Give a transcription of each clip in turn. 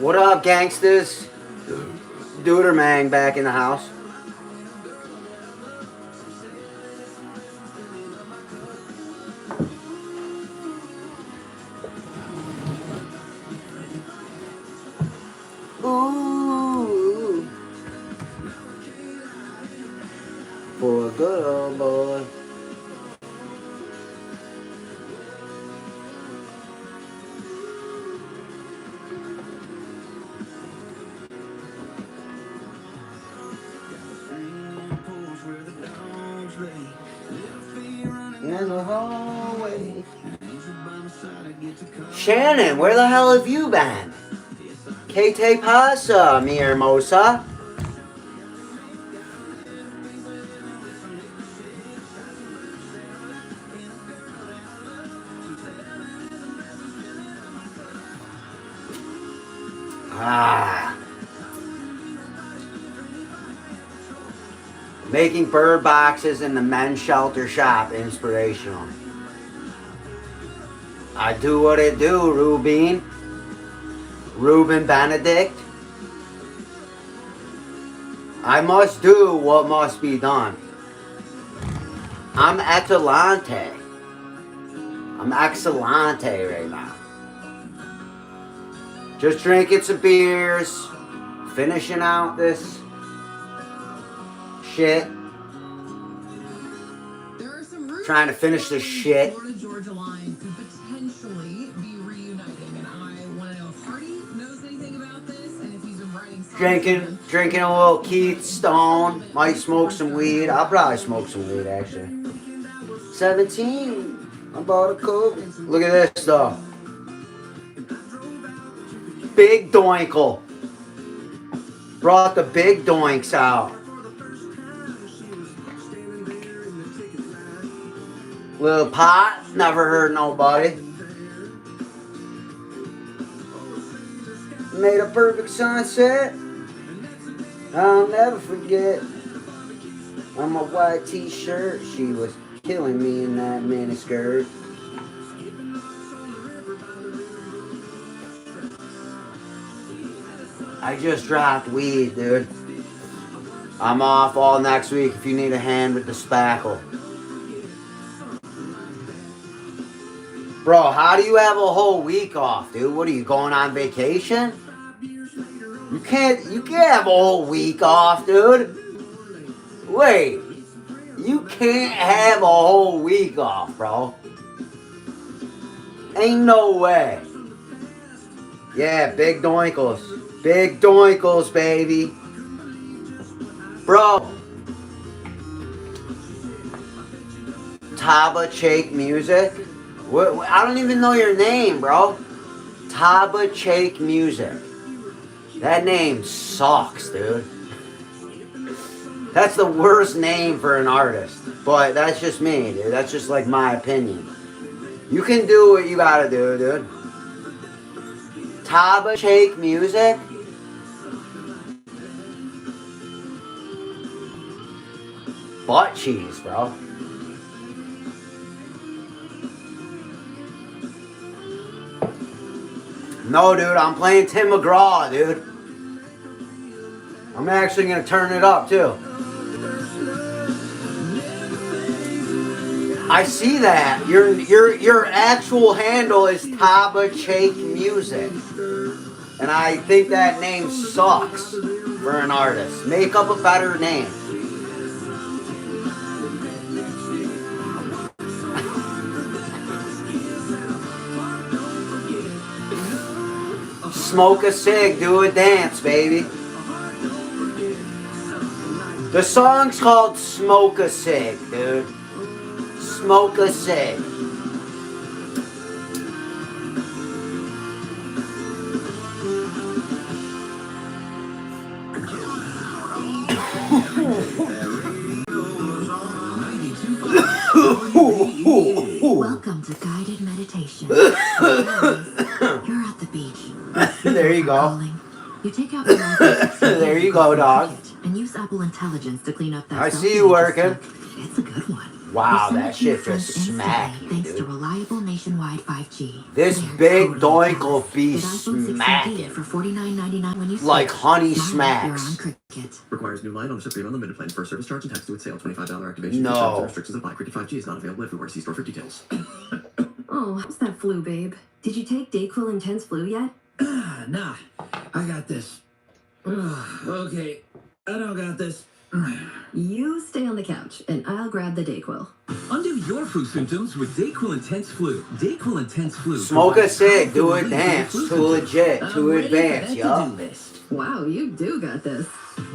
What up, gangsters? DOODERMANG back in the house. Ooh, for a good old boy. In the hallway. Shannon, where the hell have you been? Que te pasa, mi hermosa? Making bird boxes in the men's shelter shop inspirational. I do what I do, Ruben Benedict. I must do what must be done. I'm excellente. I'm excellente right now. Just drinking some beers, finishing out this shit. Trying to finish this shit. Georgia line could potentially be reuniting, and I want to know if Hardy knows anything about this, and if he's been writing. Drinking a little Keith Stone. Might smoke some weed. I'll probably smoke some weed actually. 17. I bought a Coke. Look at this though. Big Doinkle. Brought the big doinks out. Little pot, never hurt nobody. Made a perfect sunset. I'll never forget. On my white t-shirt, she was killing me in that miniskirt. I just dropped weed, dude. I'm off all next week if you need a hand with the spackle. Bro, how do you have a whole week off, dude? What are you, going on vacation? You can't have a whole week off, dude. Wait, you can't have a whole week off, bro. Ain't no way. Yeah, big doinkles. Big doinkles, baby. Bro. Taba Chake Music. I don't even know your name, bro. Taba Chake Music. That name sucks, dude. That's the worst name for an artist. But that's just me, dude. That's just like my opinion. You can do what you gotta do, dude. Taba Chake Music? Butt cheese, bro. No, dude, I'm playing Tim McGraw, dude. I'm actually gonna turn it up too. I see that. Your actual handle is Taba Chake Music. And I think that name sucks for an artist. Make up a better name. Smoke a cig, do a dance, baby. The song's called Smoke a Cig, dude. Smoke a cig. Welcome to guided meditation. You're at the beach. There you go. You take out the there you go, dog. And use Apple Intelligence to clean up that. I see you working. It's a good one. Wow, We'll that send it to your shit friends just smacked instantly, me, thanks to dude. reliable nationwide 5G. This They're big totally doink fast. will be Get iPhone 16 smacking. for $49.99 when you Like switch. honey Smile, you're on smacks. Cricket. Requires new line on the Supreme Unlimited plan. First service charge and tax due at sale. $25 activation. No. Terms and restrictions apply. Cricket 5G is not available everywhere. See store for details. Oh, how's that flu, babe? Did you take Dayquil Intense Flu yet? Nah, I got this. Okay, I don't got this. You stay on the couch, and I'll grab the Dayquil. Undo your flu symptoms with DayQuil Intense Flu. DayQuil Intense Flu. Smoke a provides cig, powerful do a relief dance, from flu too symptoms. legit, I'm too ready for advanced, that yo. to-do list. Wow, you do got this.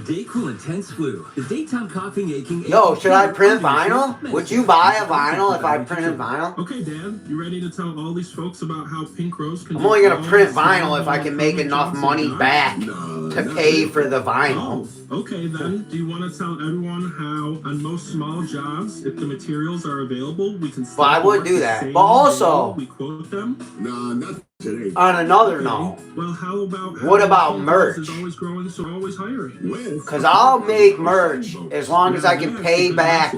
DayQuil Intense Flu. The daytime coughing, aching. Yo, aching, should I fever, print under vinyl? medicine. Would you buy a vinyl if I printed vinyl? Okay, Dan, you ready to tell all these folks about how Pink Rose can I'm do only gonna all print these vinyl if I small can make enough jobs money and back jobs? to pay for the vinyl. Oh, okay then. Do you want to tell everyone how on most small jobs, if the materials are available, we can Well, I would do that. But also, we quote them? Nah, not today. on another Okay. note, Well, how about What about Pink merch? Rose is always growing, so always hiring. When? because I'll make merch as long as I can pay back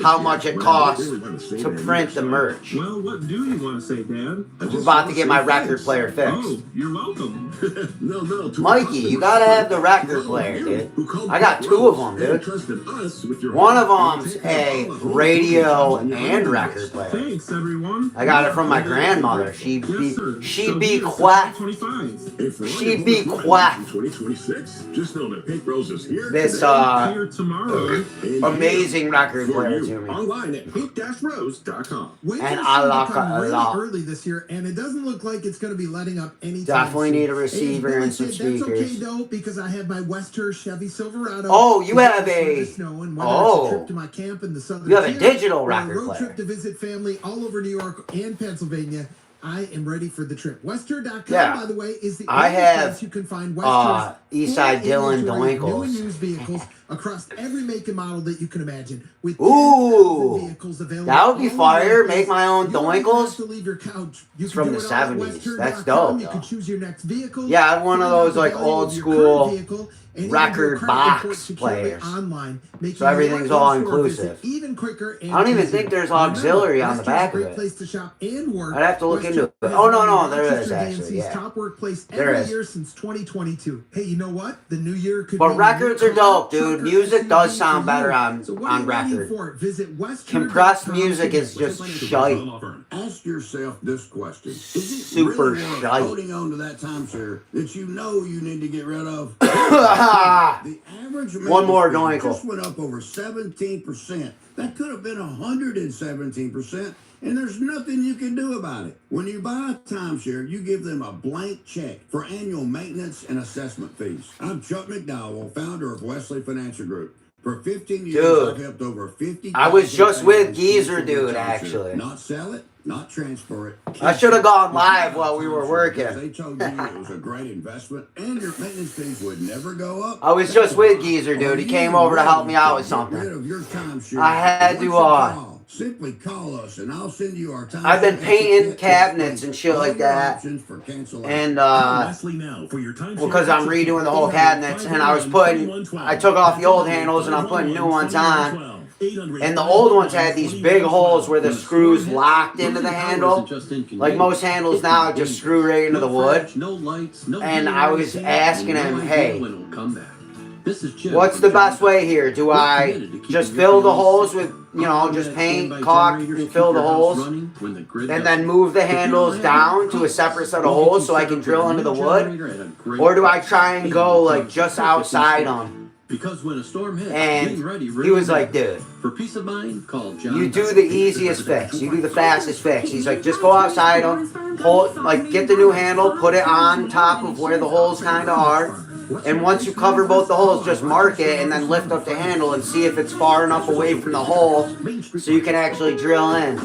how much it costs to print the merch. Well, what do you want to say, Dan? I'm about to get my record player Oh, fixed. you're welcome. No. Mikey, you gotta have the record player, dude. I got two of them, dude. One of them's a radio and record player. Thanks, everyone. I got it from my grandmother. She'd be quack. 25. She'd be quack. 2026. Just know that Pink Rose is here. This Here tomorrow. amazing record for player you to me. online at pink-rose.com. Winter's And I starting to like come it a really lot. early this year, and it doesn't look like it's going to be letting up anytime Definitely soon. need a receiver Billy and some said that's okay speakers. though, because I have my Wester Chevy Silverado. Oh, you It's have starting a- to snow, and whether oh. it's a trip to my camp in the southern You have a tier digital or record a road player. trip to visit family all over New York and Pennsylvania, I am ready for the trip. Wester.com, Yeah. by the way, is the I only have, place you can find Wester's Eastside full Dylan inventory of new and Doinkles. used vehicles across every make and model that you can imagine. With Ooh, 10,000 vehicles available that would be all in fire. one Make place. my own You don't even have Doinkles. to leave your couch. You It's can from do the it all at 70s. That's Wester.com. dope, You though. can choose your next vehicle. Yeah, I had one of find out those the like value old of your current school vehicle, and even record do a credit report box securely players. online, making So everything's your all in-store visit inclusive. even quicker and I don't even easier. think there's Remember, auxiliary on the Wester's back a of great it. place to shop and work. I'd have to look Wester into it. has Oh, no, been no, there Rochester is actually, DMC's yeah. top workplace There every is. year since 2022. Hey, you know what? The new year could But be records are dope, dude. Music does sound better on so what are you waiting record. for? Visit Wester.com Compressed music is today. just shite. Ask yourself this question. Is it Super really worth shite. holding on to that timeshare that you know you need to get rid of? The average One more maintenance fee doinkle. just went up over 17%. That could have been 117%, and there's nothing you can do about it. When you buy a timeshare, you give them a blank check for annual maintenance and assessment fees. I'm Chuck McDowell, founder of Wesley Financial Group. For 15 years, Dude, I've helped over 50. I was just with Geezer Dude, actually. Not sell it, not transfer it. I should have gone live while we were working. They told you it was a great investment and your maintenance fees would never go up. I was just with Geezer Dude. He came over to help me out with something. I had to, Simply call us and I'll send you our time. I've been painting cabinets and shit like that. And, because I'm redoing the whole cabinets, and I took off the old handles and I'm putting new ones on. And the old ones had these big holes where the screws locked into the handle. Like most handles now, just screw right into the wood. And I was asking him, hey, what's the best way here? Do I just fill the holes with, just paint, caulk, and fill the holes, and then move the handles down to a separate set of holes so I can drill into the wood? Or do I try and go like just outside them? Because when a storm hits, And getting ready he was really like, dude, for peace of mind, call John. you do the easiest fix. You do the fastest fix. He's like, just go outside them, get the new handle, put it on top of where the holes kind of are. And once you cover both the holes, just mark it and then lift up the handle and see if it's far enough away from the hole so you can actually drill in.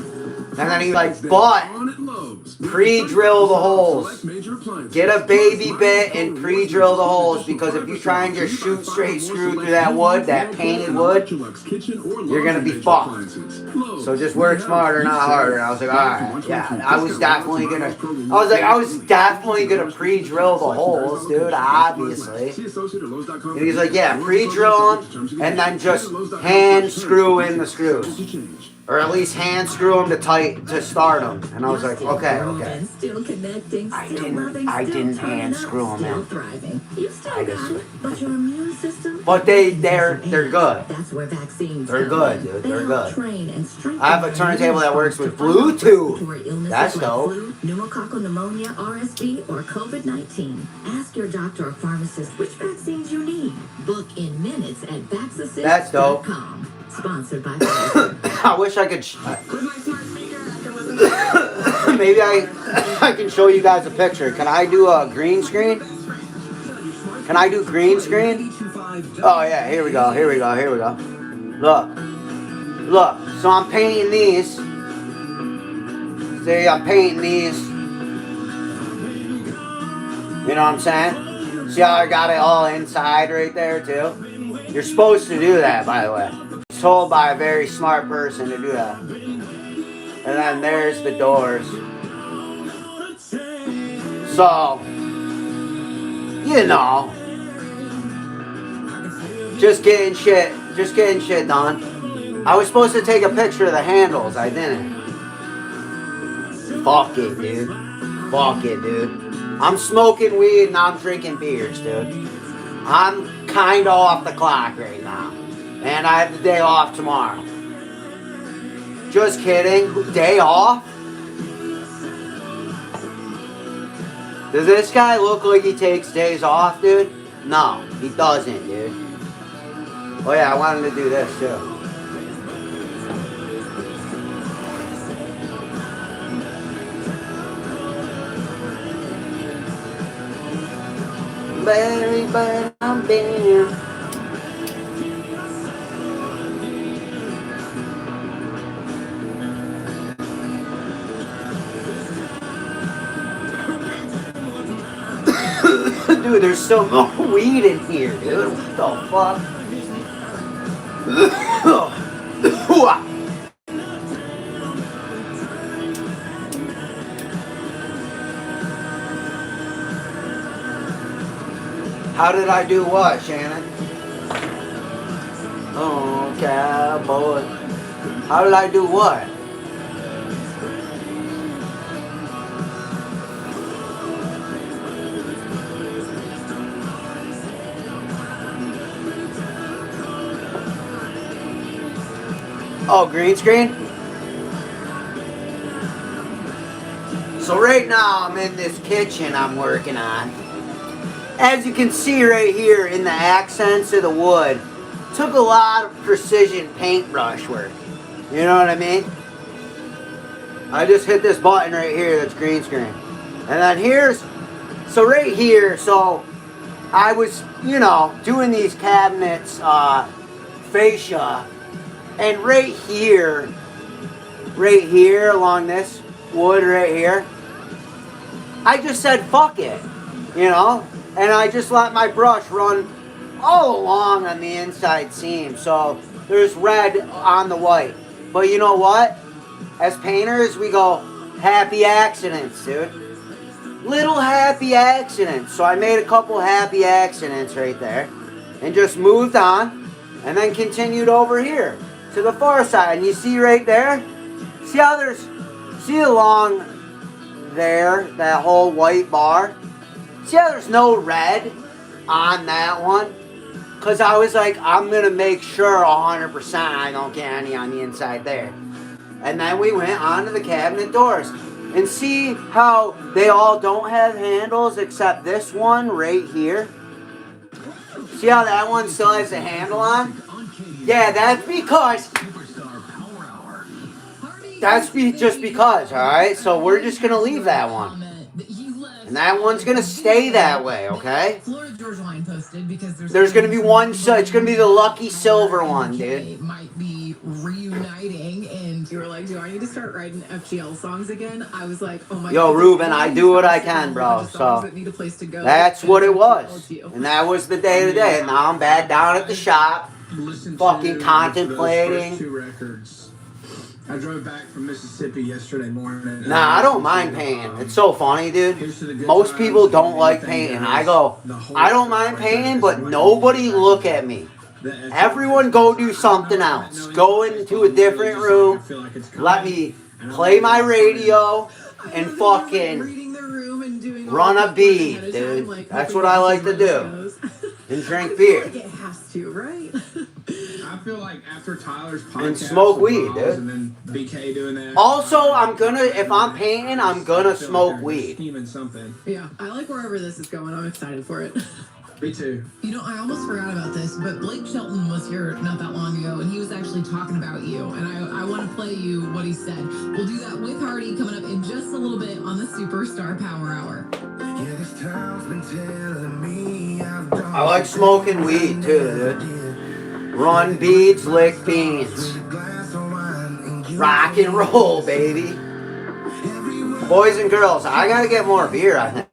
And then he's like, but pre-drill the holes. Get a baby bit and pre-drill the holes, because if you try and just shoot straight screw through that wood, that painted wood, you're going to be fucked. So just work smarter, not harder. And I was like, alright, yeah, I was definitely gonna pre-drill the holes, dude, obviously. And he's like, yeah, pre-drill them and then just hand screw in the screws. or at least hand screw them to start them. And I was like, okay. Still connecting, I still didn't- loving, I still didn't turning hand up, screw 'em still in. thriving. You still I got just- it, but your immune system. But they're good. That's where vaccines They're come good, in. dude. They They're help good. train and strengthen I have a our turntable that immune works response with to fight off Bluetooth. respiratory illnesses That's like dope. flu, pneumococcal pneumonia, RSV, or COVID-19. Ask your doctor or pharmacist which vaccines you need. Book in minutes at That's dope. vaxassist.com. Sponsored by Pfizer. I wish I could. With my smart speaker, I can listen to Maybe I can show you guys a picture. Can I do a green screen? Can I do green screen? Oh yeah, here we go. Look. So I'm painting these. See, I'm painting these. You know what I'm saying? See how I got it all inside right there too? You're supposed to do that, by the way. It's told by a very smart person to do that. And then there's the doors. So, you know, just getting shit done. I was supposed to take a picture of the handles. I didn't. Fuck it, dude. I'm smoking weed and I'm drinking beers, dude. I'm kind of off the clock right now. And I have the day off tomorrow. Just kidding. Day off? Does this guy look like he takes days off, dude? No, he doesn't, dude. Oh yeah, I wanted to do this too. Baby, but I'm been. Dude, there's still more weed in here, dude. What the fuck? How did I do what, Shannon? Oh, cowboy. How did I do what? Oh, green screen? So right now I'm in this kitchen I'm working on. As you can see right here in the accents of the wood, took a lot of precision paintbrush work. You know what I mean? I just hit this button right here that's green screen. And then so right here, so I was, you know, doing these cabinets, fascia. And right here along this wood right here, I just said fuck it, you know? And I just let my brush run all along on the inside seam. So there's red on the white. But you know what? As painters, we go happy accidents, dude. Little happy accidents. So I made a couple happy accidents right there. And just moved on. And then continued over here to the far side. And you see right there? See how see along there, that whole white bar? See how there's no red on that one? Because I was like, I'm going to make sure 100% I don't get any on the inside there. And then we went on to the cabinet doors. And see how they all don't have handles except this one right here? See how that one still has a handle on? Yeah, that's because... just because, alright? So we're just going to leave that one. And that one's going to stay that way, okay? There's going to be one, so it's going to be the lucky silver one, dude. Might be reuniting, and you were like, do I need to start writing FGL songs again? I was like, oh my god. Yo, Ruben, I do what I can, bro. So that's what it was. And that was the day to day. And now I'm back down at the shop, fucking contemplating. I drove back from Mississippi yesterday morning. Nah, I don't mind painting. It's so funny, dude. Most people don't like painting. I go, I don't mind painting, but nobody look at me. Everyone go do something else. Go into a different room. Let me play my radio and fucking reading the room and doing run a bead, at a dude. time, like, That's hoping what I that like to he really do. knows. And drink I feel beer. like it has to, right? I feel like after Tyler's podcast And smoke with weed, Miles dude. and then BK doing that. Also, I'm gonna, if I'm painting, I'm gonna smoke weed. Scheming something. Yeah, I like wherever this is going. I'm excited for it. Me too. You know, I almost forgot about this, but Blake Shelton was here not that long ago, and he was actually talking about you. And I want to play you what he said. We'll do that with Hardy coming up in just a little bit on the Superstar Power Hour. I like smoking weed too, dude. Run beads, lick beans. Rock and roll, baby. Boys and girls, I gotta get more beer, I think.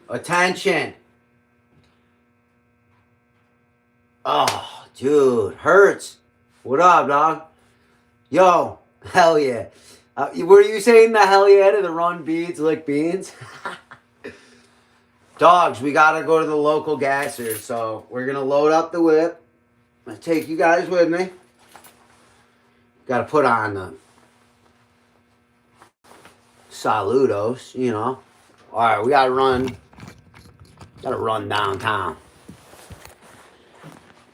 Attention. Oh, dude, hurts. What up, dog? Yo, hell yeah. Were you saying the hell yeah to the run beads, lick beans? Dogs, we gotta go to the local gasser, so we're gonna load up the whip. I'm gonna take you guys with me. Gotta put on the saludos, you know. Alright, we gotta run downtown.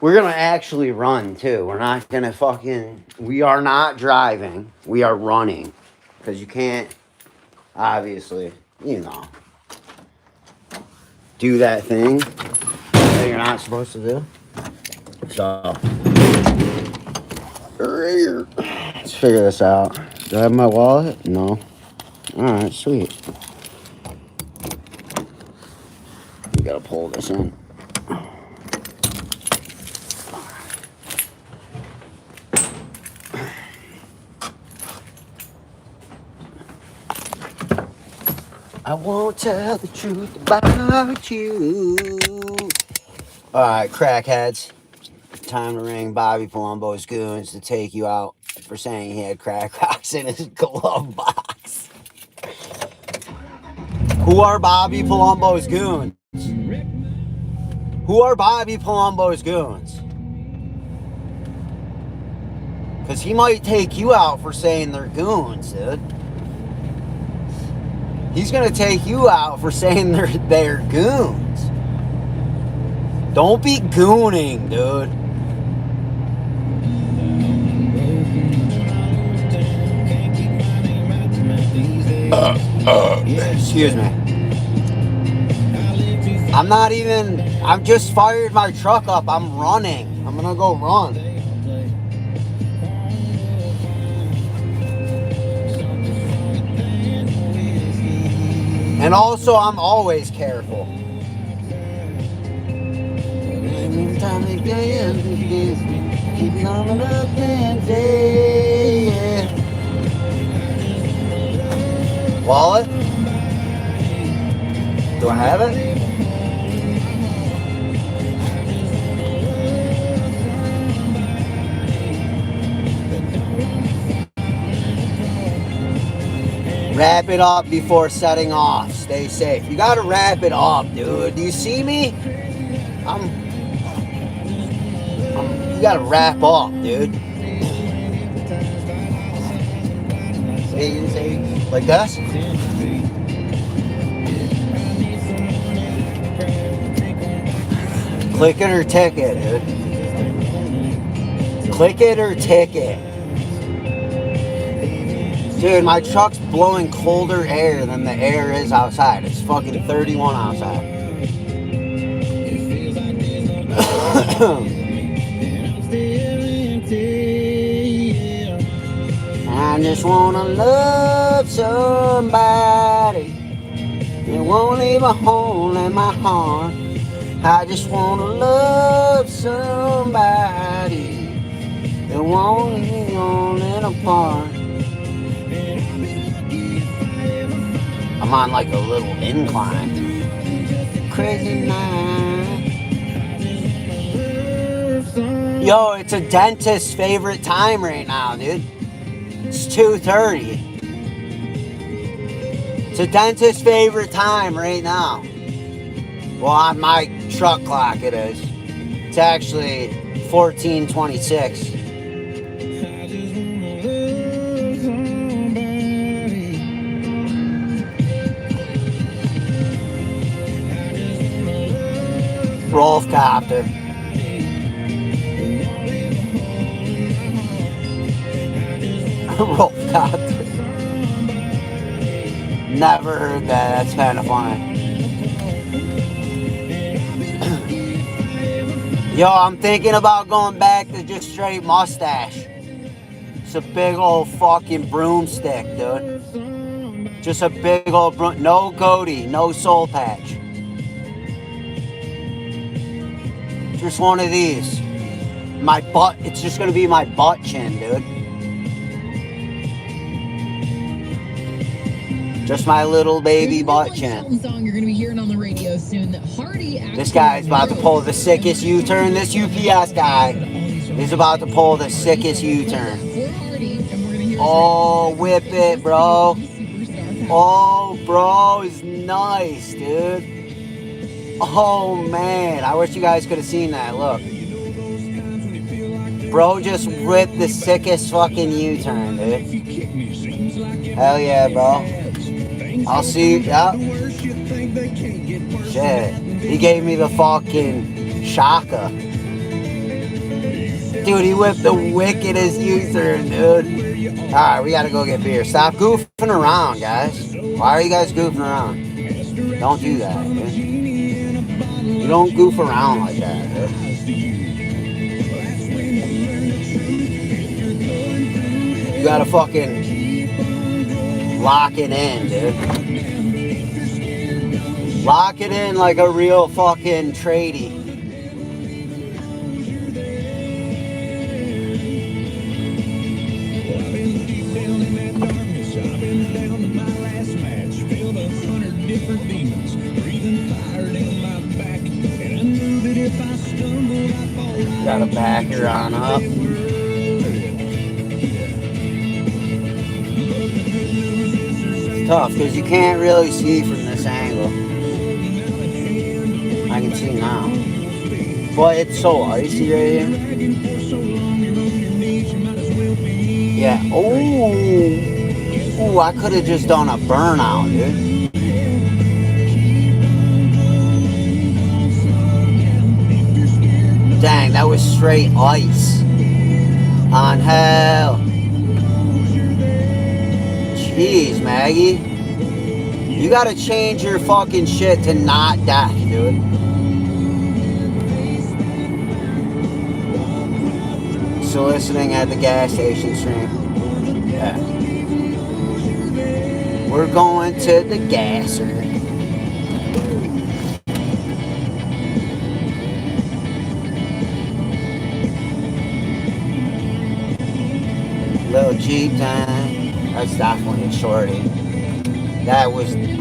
We're gonna actually run too. We're not gonna we are not driving. We are running. Because you can't, obviously, you know, do that thing that you're not supposed to do. So, let's figure this out. Do I have my wallet? No. Alright, sweet. You gotta pull this in. I won't tell the truth about you. Alright, crackheads. Time to ring Bobby Palumbo's goons to take you out for saying he had crack rocks in his glove box. Who are Bobby Palumbo's goons? Who are Bobby Palumbo's goons? Because he might take you out for saying they're goons, dude. He's going to take you out for saying they're goons. Don't be gooning, dude. Excuse me. I've just fired my truck up. I'm running. I'm going to go run. And also, I'm always careful. Wallet? Do I have it? Wrap it up before setting off. Stay safe. You gotta wrap it up, dude. Do you see me? You gotta wrap up, dude. See, like this? Click it or ticket, dude. Click it or ticket. Dude, my truck's blowing colder air than the air is outside. It's fucking 31 outside. I just wanna love somebody. It won't leave a hole in my heart. I just wanna love somebody. It won't leave on in apart. I'm on like a little incline. Crazy night. Yo, it's a dentist's favorite time right now, dude. It's 2:30. It's a dentist's favorite time right now. Well, on my truck clock it is. It's actually 14:26. Rolf Copter. Rolf Copter. Never heard that. That's kind of funny. Yo, I'm thinking about going back to just straight mustache. It's a big old fucking broomstick, dude. Just a big old no goatee, no soul patch. Just one of these. My butt, it's just gonna be my butt chin, dude. Just my little baby butt chin. Song you're gonna be hearing on the radio soon that Hardy. This guy's about to pull the sickest U-turn. This UPS guy is about to pull the sickest U-turn. Oh, whip it, bro. Oh, bro, is nice, dude. Oh, man. I wish you guys could have seen that. Look. Bro just ripped the sickest fucking U-turn, dude. Hell yeah, bro. I'll see you. Yep. Shit. He gave me the fucking shaka. Dude, he whipped the wickedest U-turn, dude. Alright, we gotta go get beer. Stop goofing around, guys. Why are you guys goofing around? Don't do that, dude. You don't goof around like that, dude. You gotta fucking lock it in, dude. Lock it in like a real fucking tradie. Gotta back her on up. It's tough because you can't really see from this angle. I can see now. But it's so icy right here. Yeah. Oh, I could have just done a burnout, dude. Dang, that was straight ice. On hell. Jeez, Maggie. You gotta change your fucking shit to not death, dude. Soliciting at the gas station stream. Yeah. We're going to the gasser. Little Jeep time. That's definitely a shorty.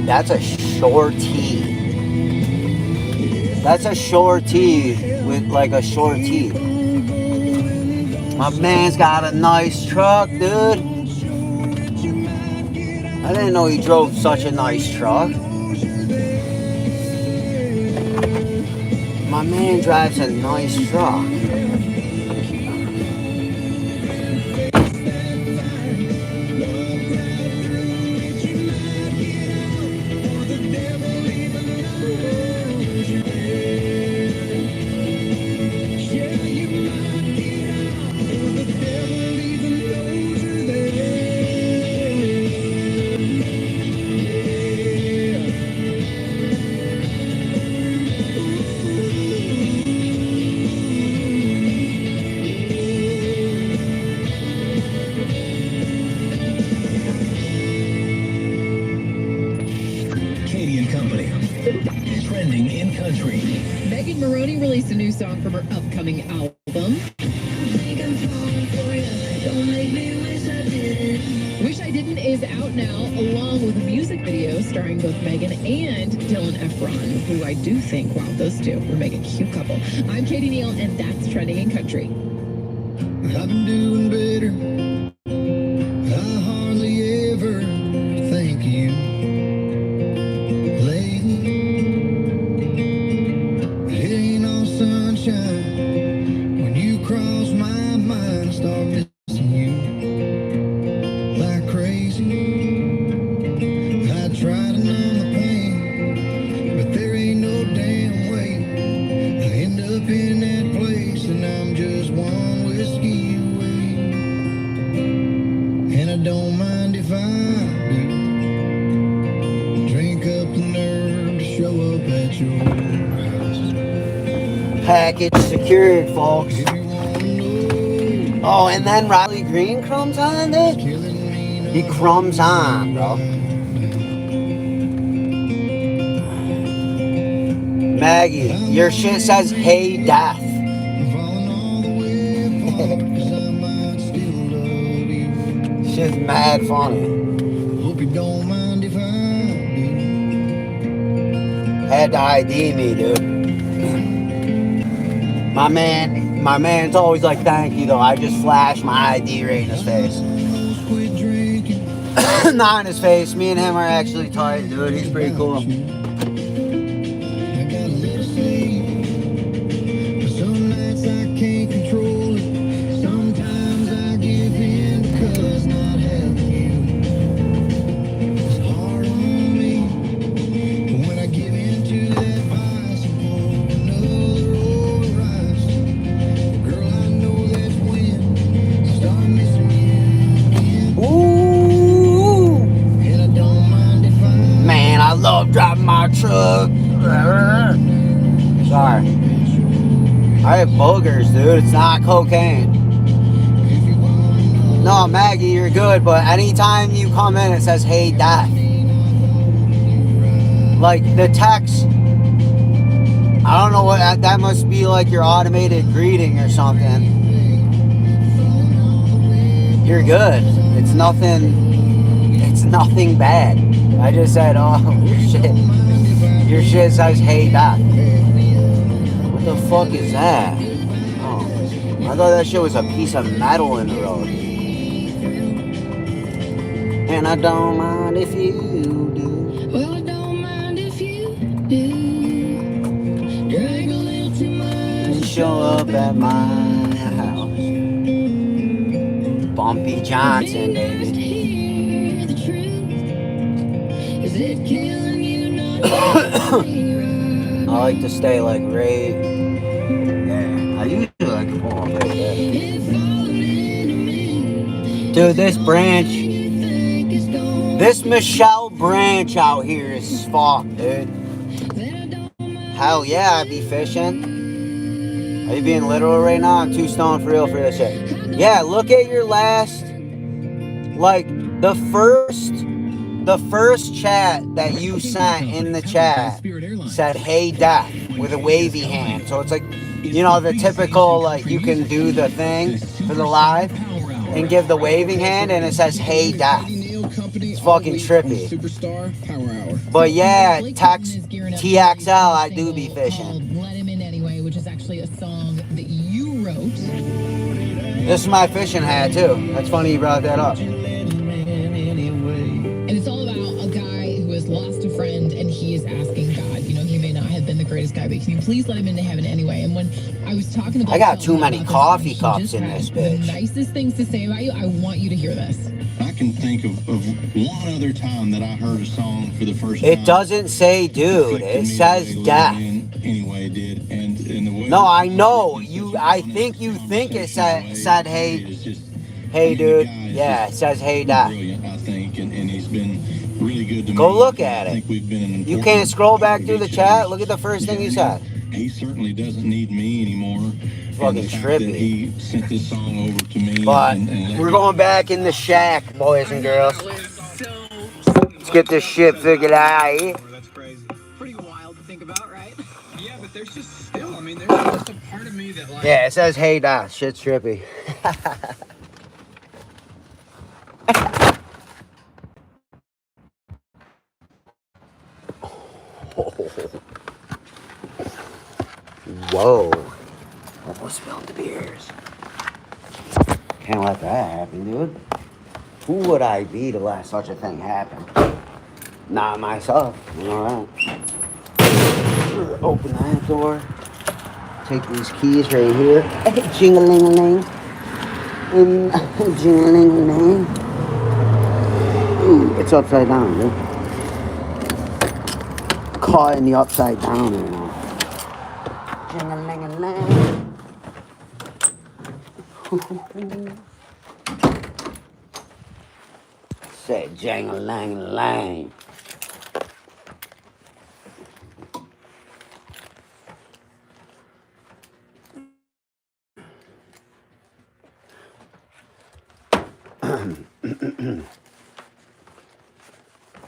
That's a shorty. That's a shorty with like a shorty. My man's got a nice truck, dude. I didn't know he drove such a nice truck. My man drives a nice truck. Megan Maroney released a new song from her upcoming album. Wish I Didn't is out now, along with a music video starring both Megan and Dylan Efron, who I do think, wow, those two would make a cute couple. I'm Katie Neal, and that's Trending in Country. I've been doing better. I hardly ever thank you lately. It ain't all sunshine when you cross my mind. I start missing you like crazy. I try to numb the pain, but there ain't no damn way I end up in that place, and I'm just one whiskey away. And I don't mind if I do. Drink up the nerve to show up at your house. Package secured, folks. If you wanna know, Oh, and then Riley Green crumbs on it? killing me He crumbs on, bro. Maggie, your shit says, hey, death. I'm falling all the way apart, 'cause I might still love you. Shit's mad funny. Hope you don't mind if I do. Had to ID me, dude. My man's always like, thank you, though. I just flashed my ID right in his face. Almost quit drinking. Not in his face. Me and him are actually tight, dude. He's pretty cool. I got a little sleep, but some nights I can't control it. Sometimes I give in because not having you is hard on me. But when I give in to that vice and pour another over ice, girl, I know that's when I start missing you again. Ooh. And I don't mind if I Man, I love driving my truck. Sorry. I have boogers, dude. It's not cocaine. No, Maggie, you're good, but anytime you come in, it says, hey, death. Like, the text, I don't know what, that must be like your automated greeting or something. You're good. It's nothing bad. I just said, oh, your shit says, hey, death. What the fuck is that? Oh, I thought that shit was a piece of metal in the road. And I don't mind if you do. Well, I don't mind if you do. Drink a little too much. And show up at my house. Bumpy Johnson, baby. Hear the truth. Is it killing you not? I like to stay like right. Yeah, I usually like to pull up right there. Dude, this branch, this Michelle branch out here is fuck, dude. Hell yeah, I'd be fishing. Are you being literal right now? I'm too stoned for real for this shit. Yeah, look at your last, like, the first chat that you sent in the chat said, hey, death, with a wavy hand. So it's like, you know, the typical, like, you can do the thing for the live and give the waving hand, and it says, hey, death. It's fucking trippy. But yeah, text TXL, I do be fishing. Let Him In Anyway, which is actually a song that you wrote. This is my fishing hat, too. That's funny you brought that up. And it's all about Can you please let him into heaven anyway? And when I was talking to Blake I got Shelton too many about this, coffee he cups just in had this the bitch. nicest things to say about you. I want you to hear this. I can think of one other time that I heard a song for the first time. It doesn't say dude. It says death. Anyway, it did. And the way No, I know. I think you think it said hey dude. Yeah, it says hey death. Brilliant, I think, and he's been really good to me. Go look at I it. think we've been an You important can't scroll part back of through the each chat. other's Look at the first thing you journey. said. He certainly doesn't need me anymore. Fucking And the fact that trippy. he sent this song over to me. But and we're going back in the shack, boys and girls. Let's get this shit figured out. That's crazy. Pretty wild to think about, right? Yeah, but there's just still, I mean, there's just a part of me that like... Yeah, it says hey da. Shit's trippy. Whoa. Almost spilled the beers. Can't let that happen, dude. Who would I be to let such a thing happen? Not myself. You know that. Open that door. Take these keys right here. Jing-a-ling-a-ling. Jing-a-ling-a-ling. Ooh, it's upside down, dude. Caught in the upside down right now. Jing-a-ling-a-ling. Say jing-a-lang-a-lang.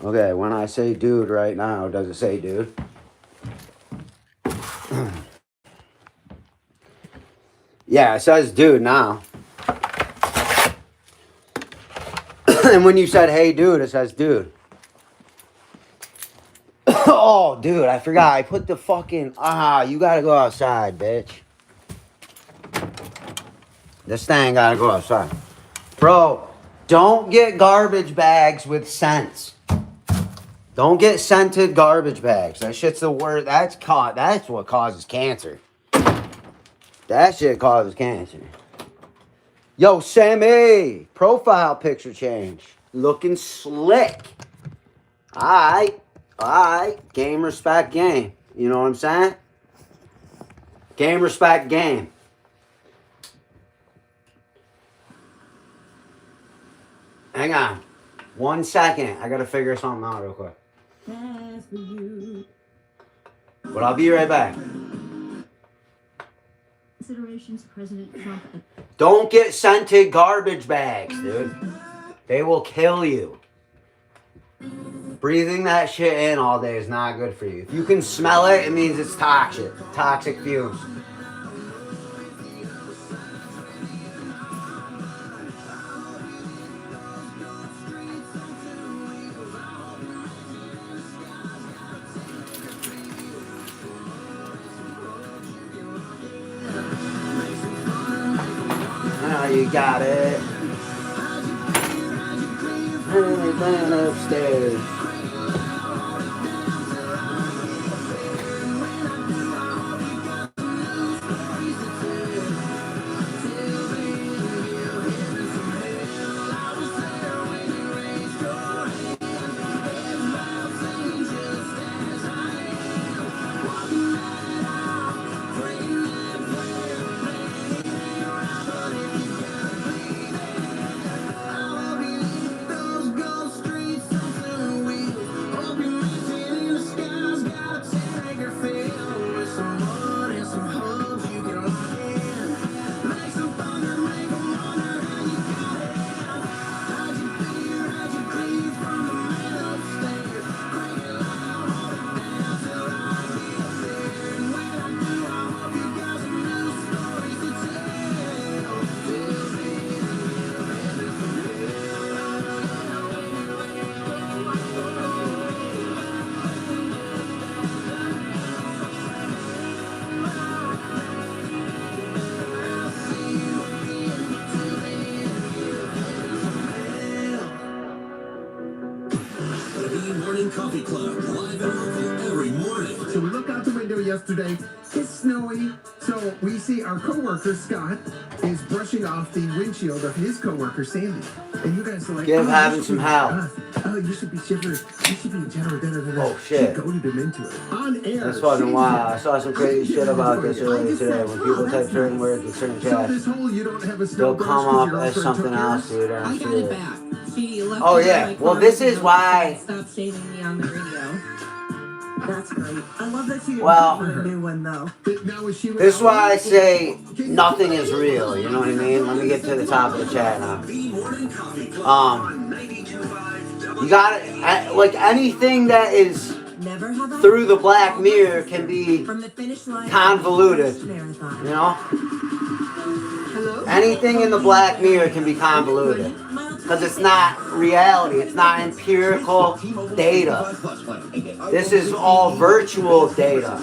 Okay, when I say dude right now, does it say dude? Yeah, it says dude now. And when you said hey dude, it says dude. Oh, dude, I forgot. I put the fucking... you gotta go outside, bitch. This thing gotta go outside. Bro, don't get garbage bags with scents. Don't get scented garbage bags. That shit's the worst. That's what causes cancer. That shit causes cancer. Yo, Sammy, profile picture change. Looking slick. Alright. Game, respect, game. You know what I'm saying? Game, respect, game. Hang on. 1 second. I gotta figure something out real quick. But I'll be right back. Considerations President Trump. Don't get scented garbage bags, dude. They will kill you. Breathing that shit in all day is not good for you. If you can smell it, it means it's toxic. Toxic fumes. Now you got it. Everything upstairs. yesterday. It's snowy, so we see our coworker Scott is brushing off the windshield of his coworker Sandy, and you guys are like, Give oh, having you some should be- help. Oh, you should be shivering. You should be in general. Oh, shit. She goaded him into it. On air. That's fucking she's wild. here. I saw some crazy shit about this earlier today. When people type certain words in certain So chats, this whole you don't have a snow they'll brush come 'cause up your as girlfriend something took else, yours? dude. I I'm got sure. it back. She left Oh, it in yeah. my Well, car this and is why. Stop shaming me on the radio. That's great. I love that you Well, got a new one, though. Now is she This is why I say nothing is real. You know what I mean? Let me get to the top of the chat now. You got it. Like anything that is Never have I through the black mirror can be from the finish line convoluted. marathon. You know? Hello? Anything in the black mirror can be convoluted. Because it's not reality. It's not empirical data. This is all virtual data,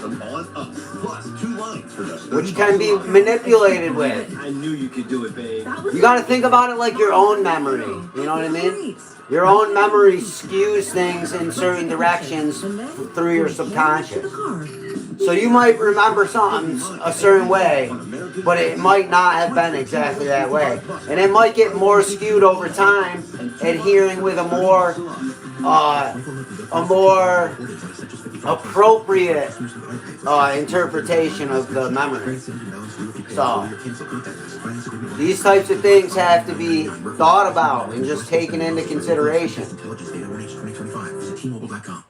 which can be manipulated with. I knew you could do it, babe. You got to think about it like your own memory. You know what I mean? Your own memory skews things in certain directions through your subconscious. So you might remember something a certain way, but it might not have been exactly that way. And it might get more skewed over time, adhering with a more appropriate interpretation of the memory. So these types of things have to be thought about and just taken into consideration.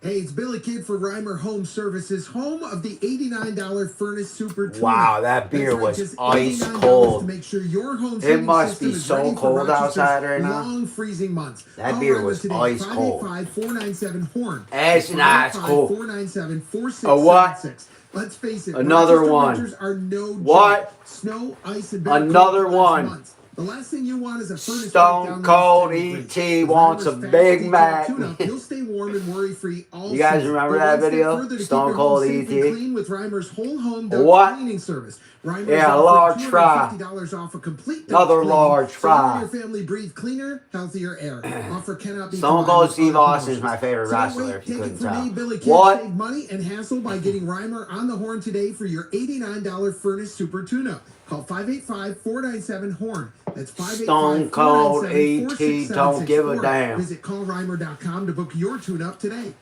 Hey, it's Billy Kid for Reimer Home Services, home of the $89 Furnace Super Tuna. Wow, that beer That's right, was just ice $89 cold. To make sure your home's It heating must system be is so ready for cold Rochester's outside right now. long freezing months. That Call beer Reimer was today, ice cold. 585-497-HORN. It's not cold. 497-4676. A what? Let's face it, Another Rochester one. winters are no joke. What? Snow, ice, and bare Another cold one. months. The last thing you want is a furnace Stone Cold E.T. wants a Big Mac. You'll stay warm and worry-free all You guys season. remember Go that one step video? further to keep Stone your Cold home safe and E.T. clean with Reimer's whole home What? cleaning service. Reimer's Yeah, offering large fry. $250 off a complete Another cleaning, large so you fry. and your family breathe cleaner, healthier air. Offer cannot be Stone combined Cold with Steve other Austin is promotions. my favorite So wrestler, wait, if you take couldn't it from tell. me, Billy Kid, What? save money and hassle by getting Reimer on the horn today for your $89 Furnace Super Tuna. Call 585-497-HORN. That's 585-497-4676. Stone Cold E.T. don't give a damn. Visit callreimer.com to book your tune-up today.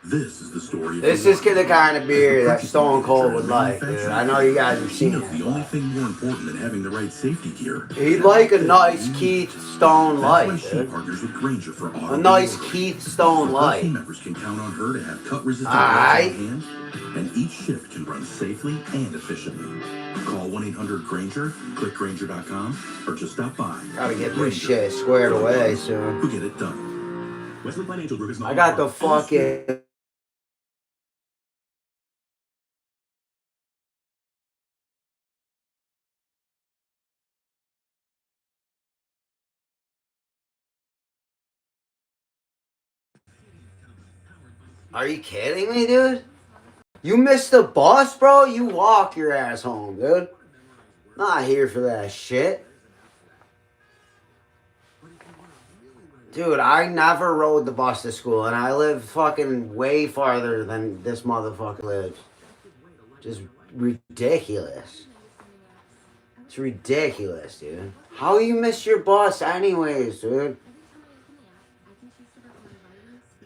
This is the story. This is the kind of beer that Stone Cold would like, dude. I know you guys have He seen knows the only it. thing more important than having the right safety gear. He'd like a nice Keith Stone That's why Light, she dude. partners with Granger for auto A nice delivery. Keith Stone Her Light. team members can count on her to have cut-resistant Aight. gloves on hand, and each shift can run safely and efficiently. Call 1-800-GRANGER, click Granger.com, or just stop by. Gotta get this Grainger. shit squared away soon. We'll get it done. Wesley Financial Group is not I got the fucking... Are you kidding me, dude? You missed the bus, bro? You walk your ass home, dude. Not here for that shit. Dude, I never rode the bus to school, and I live fucking way farther than this motherfucker lives. Just ridiculous. It's ridiculous, dude. How you miss your bus anyways, dude?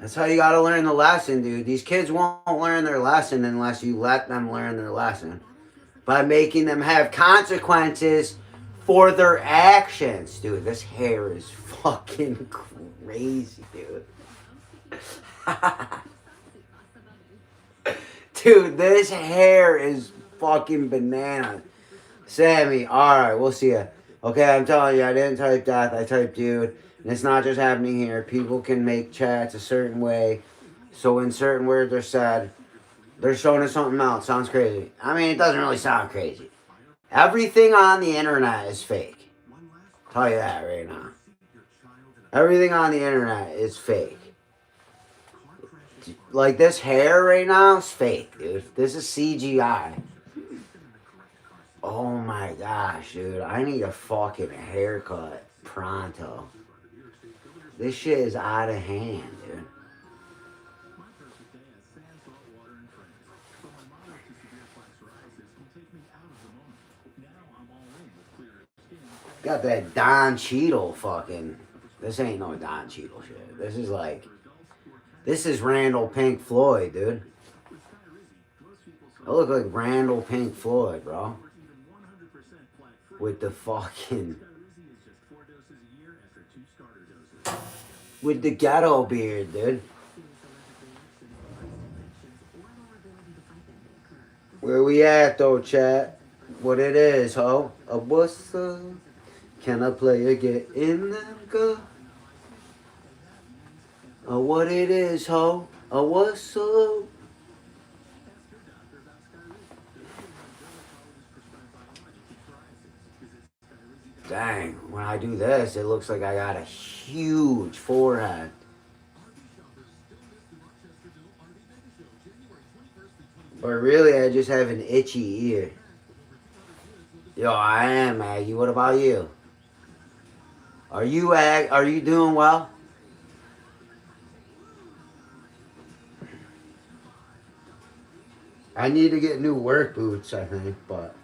That's how you gotta learn the lesson, dude. These kids won't learn their lesson unless you let them learn their lesson. By making them have consequences for their actions. Dude, this hair is fucking crazy, dude. Dude, this hair is fucking banana. Sammy, alright, we'll see ya. Okay, I'm telling you, I didn't type death, I typed dude. And it's not just happening here. People can make chats a certain way. So when certain words are said, they're showing us something else. Sounds crazy. I mean, it doesn't really sound crazy. Everything on the internet is fake. I'll tell you that right now. Everything on the internet is fake. Like this hair right now is fake, dude. This is CGI. Oh my gosh, dude. I need a fucking haircut pronto. This shit is out of hand, dude. Got that Don Cheadle fucking. This ain't no Don Cheadle shit. This is like. This is Randall Pink Floyd, dude. I look like Randall Pink Floyd, bro. With the fucking. With the ghetto beard, dude. Where we at, though, chat? What it is, ho? What's up? Can a player get in them, go? What it is, ho? What's up? Dang, when I do this, it looks like I got a huge forehead. But really, I just have an itchy ear. Yo, I am, Maggie. What about you? Are you doing well? I need to get new work boots, I think, but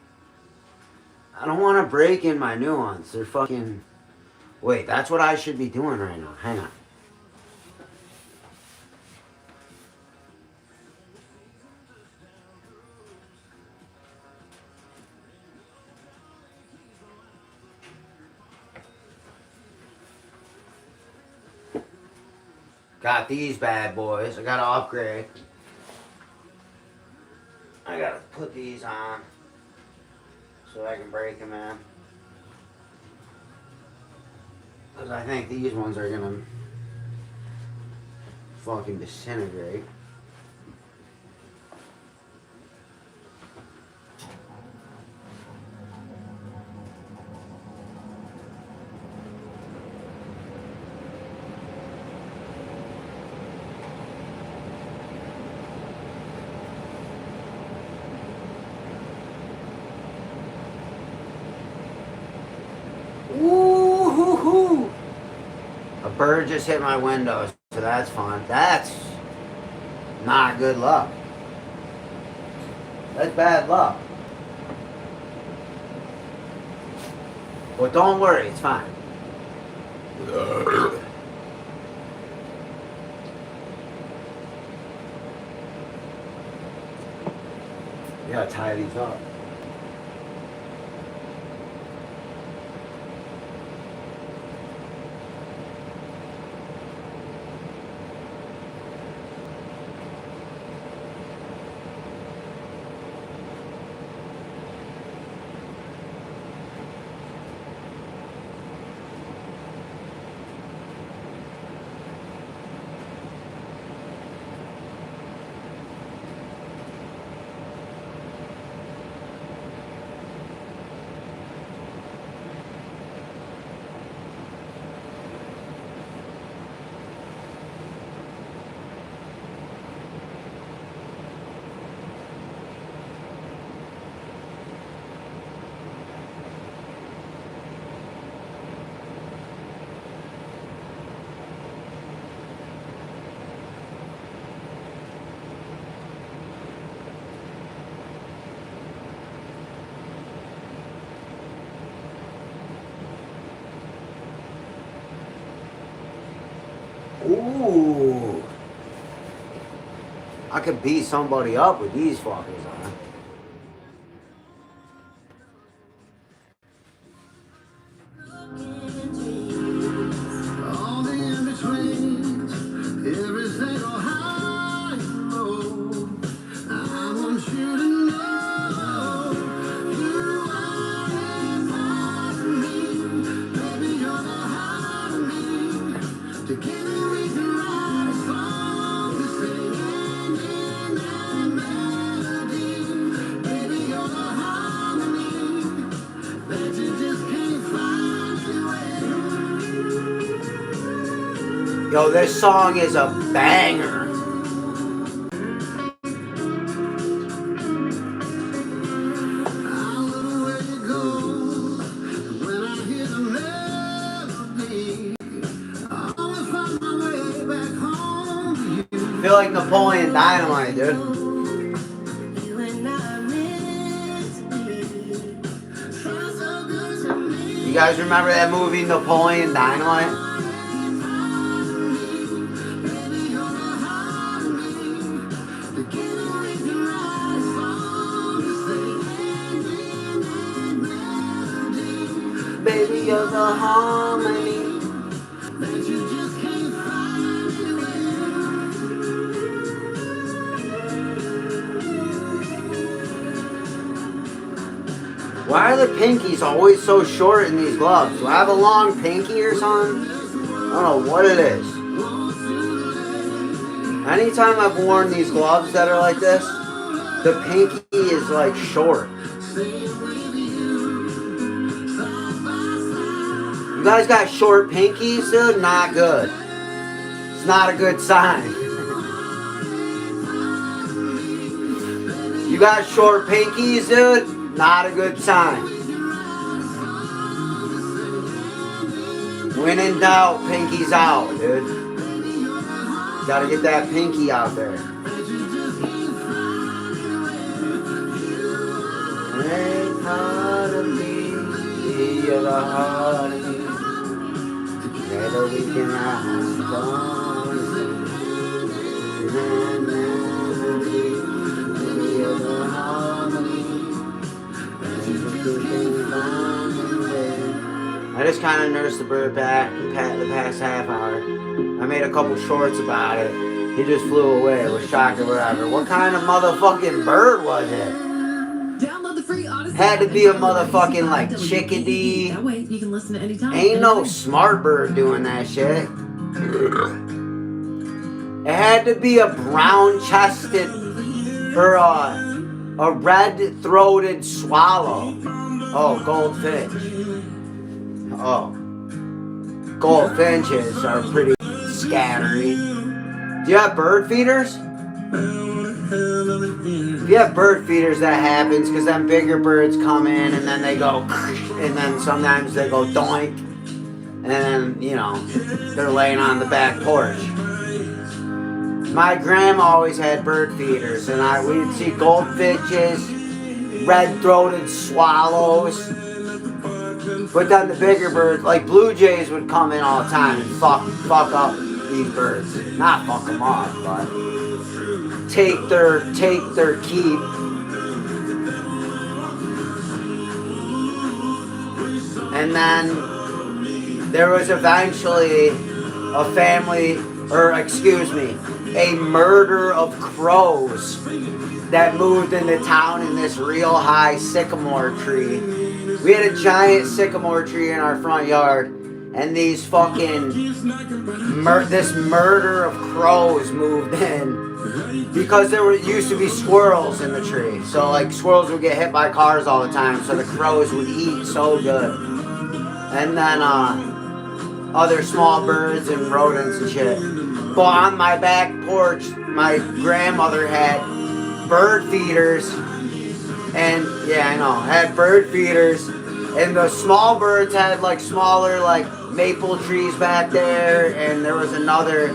I don't want to break in my new ones. They're fucking... Wait, that's what I should be doing right now. Hang on. Got these bad boys. I gotta upgrade. I gotta put these on so I can break them in. Because I think these ones are gonna fucking disintegrate. Ooh, a bird just hit my window, so that's fun. That's not good luck. That's bad luck. But don't worry, it's fine. You gotta tie these up. Ooh. I could beat somebody up with these fuckers on. All the in-betweens, every single high and low. I want you to know you are part of me. Baby, you're the heart of me. Together we can write a song to sing in that melody. Baby, you're the harmony that you just can't find anywhere. Yo, this song is a banger. I feel like Napoleon Dynamite, dude. You guys remember that movie Napoleon Dynamite? Baby, you're the harmony. Why are the pinkies always so short in these gloves? Do I have a long pinky or something? I don't know what it is. Anytime I've worn these gloves that are like this, the pinky is like short. You guys got short pinkies, dude? Not good. It's not a good sign. You got short pinkies, dude? Not a good sign. When in doubt, pinkies out, dude. Gotta get that pinky out there. Hey, part of me, you're the heart of me. Together we can have fun. You're the harmony. I just kind of nursed the bird back the past half hour. I made a couple shorts about it. He just flew away, was shocked or whatever. What kind of motherfucking bird was it? Download the free Odyssey. Had to be a motherfucking like chickadee. That way you can listen at any time. Ain't no smart bird doing that shit. It had to be a brown-chested or a red-throated swallow. Oh, goldfinch. Oh. Goldfinches are pretty scattery. Do you have bird feeders? If you have bird feeders, that happens because then bigger birds come in and then they go, and then sometimes they go doink, and then, you know, they're laying on the back porch. My grandma always had bird feeders, and we'd see goldfinches, red-throated swallows, but then the bigger birds, like blue jays, would come in all the time and fuck up these birds. Not fuck them up, but take their keep. And then there was eventually a family, or excuse me, a murder of crows that moved into town in this real high sycamore tree. We had a giant sycamore tree in our front yard, and these fucking this murder of crows moved in because there used to be squirrels in the tree. So like squirrels would get hit by cars all the time, so the crows would eat so good. And then other small birds and rodents and shit. But on my back porch, my grandmother had bird feeders, and yeah, I know, had bird feeders, and the small birds had like smaller like maple trees back there, and there was another,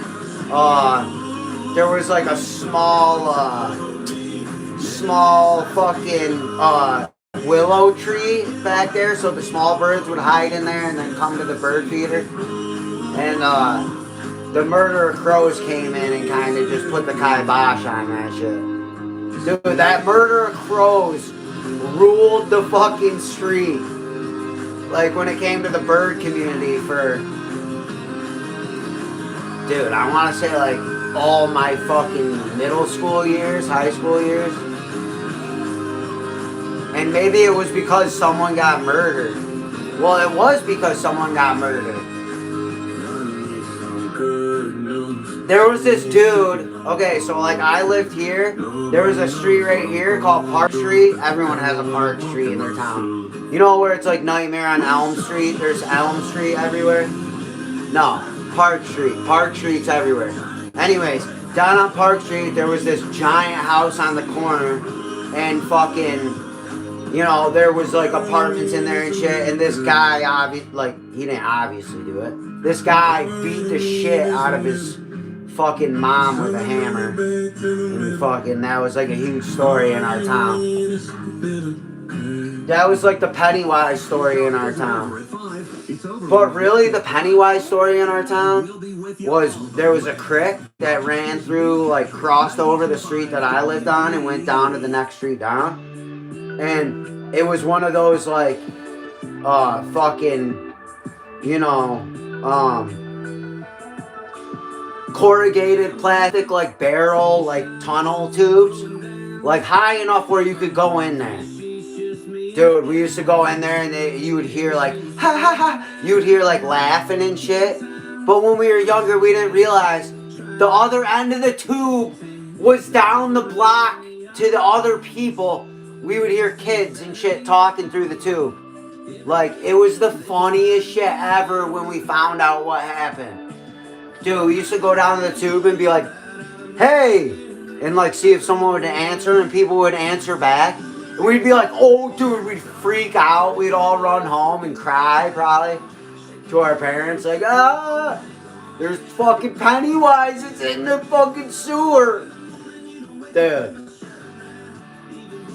there was like a small fucking willow tree back there, so the small birds would hide in there and then come to the bird feeder. And the murder of crows came in and kind of just put the kibosh on that shit. Dude, that murder of crows ruled the fucking street. Like when it came to the bird community for, dude, I want to say like all my fucking middle school years, high school years. And maybe it was because someone got murdered. Well, it was because someone got murdered. There was this dude, okay, so like I lived here, there was a street right here called Park Street. Everyone has a Park Street in their town. You know where it's like Nightmare on Elm Street? There's Elm Street everywhere? No, Park Street. Park Street's everywhere. Anyways, down on Park Street, there was this giant house on the corner, and fucking, you know, there was like apartments in there and shit, and this guy, he didn't obviously do it. This guy beat the shit out of his fucking mom with a hammer, and fucking, that was like a huge story in our town. That was like the Pennywise story in our town. But really, the Pennywise story in our town was there was a creek that ran through, like, crossed over the street that I lived on and went down to the next street down. And it was one of those, like, fucking, you know, corrugated plastic, like, barrel, like, tunnel tubes. Like, high enough where you could go in there. Dude, we used to go in there and you would hear like, ha ha ha. You would hear like laughing and shit. But when we were younger, we didn't realize the other end of the tube was down the block to the other people. We would hear kids and shit talking through the tube. Like, it was the funniest shit ever when we found out what happened. Dude, we used to go down to the tube and be like, hey! And like see if someone would answer and people would answer back. And we'd be like, oh, dude, we'd freak out. We'd all run home and cry, probably, to our parents. Like, there's fucking Pennywise. It's in the fucking sewer. Dude.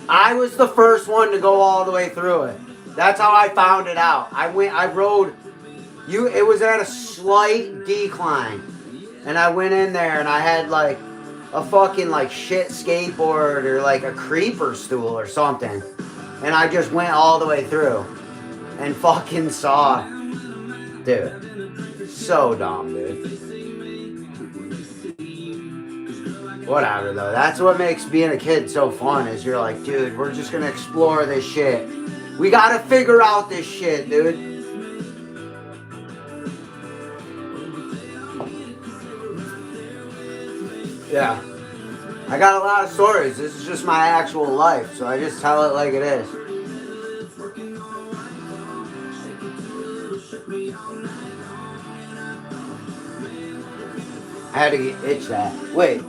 I was the first one to go all the way through it. That's how I found it out. I rode, it was at a slight decline. And I went in there and I had like, a fucking like shit skateboard or like a creeper stool or something. And I just went all the way through and fucking saw. Dude. So dumb, dude. Whatever though. That's what makes being a kid so fun is you're like, dude, we're just gonna explore this shit. We gotta figure out this shit, dude. Yeah. I got a lot of stories. This is just my actual life, so I just tell it like it is. I had to itch that. Wait.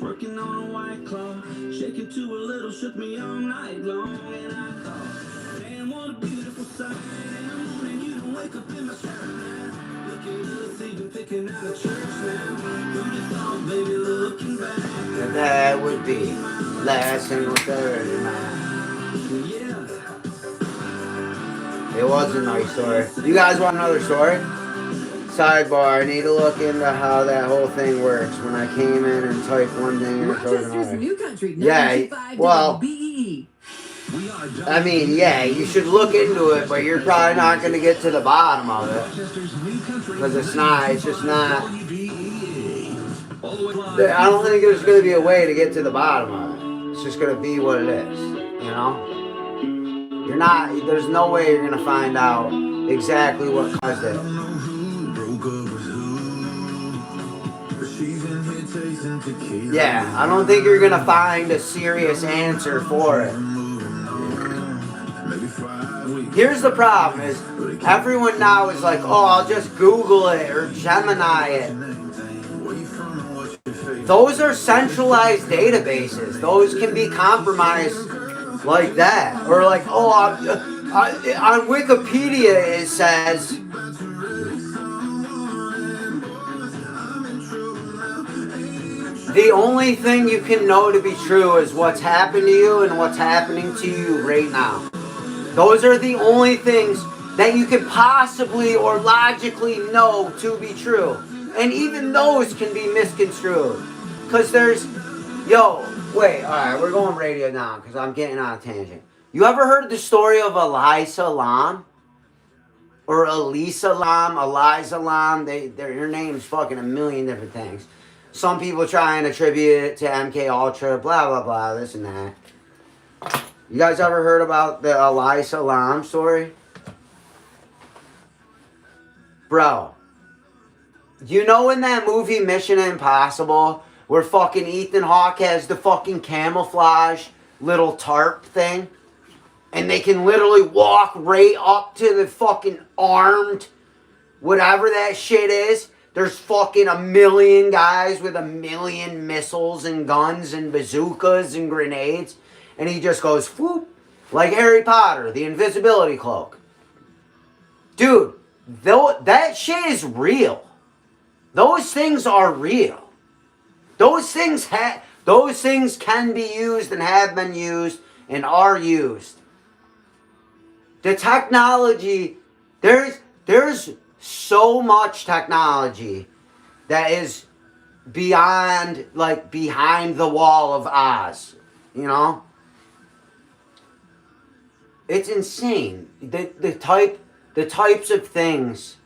Working on a white claw, shaking to a little, shook me all night long, and I thought, damn, what a beautiful sight. In the morning, you don't wake up in my shirt now. Looking good, even picking out a church now. Who'd have thought, baby, looking back, that would be last single Thursday night. It was a nice story. You guys want another story? Sidebar, I need to look into how that whole thing works. When I came in and typed one thing and it goes another. New country, yeah, well, I mean, yeah, you should look into it, but you're probably not going to get to the bottom of it. Because it's just not. I don't think there's going to be a way to get to the bottom of it. It's just going to be what it is, you know? There's no way you're going to find out exactly what caused it. Yeah, I don't think you're gonna find a serious answer for it. Here's the problem is, everyone now is like, oh, I'll just Google it or Gemini it. Those are centralized databases. Those can be compromised like that. Or like, oh, on Wikipedia it says... The only thing you can know to be true is what's happened to you and what's happening to you right now. Those are the only things that you can possibly or logically know to be true. And even those can be misconstrued. Because there's... wait, alright, we're going radio now because I'm getting on a tangent. You ever heard the story of Eliza Lam? Or Elisa Lam, Eliza Lam? Her name's fucking a million different things. Some people try and attribute it to MK Ultra, blah, blah, blah, this and that. You guys ever heard about the Eliza Lam story? Bro, you know in that movie Mission Impossible, where fucking Ethan Hawke has the fucking camouflage little tarp thing? And they can literally walk right up to the fucking armed, whatever that shit is. There's fucking a million guys with a million missiles and guns and bazookas and grenades. And he just goes, whoop, like Harry Potter, the invisibility cloak. Dude, that shit is real. Those things are real. Those things can be used and have been used and are used. The technology, there's so much technology that is beyond, like, behind the wall of Oz, you know? It's insane. The types of things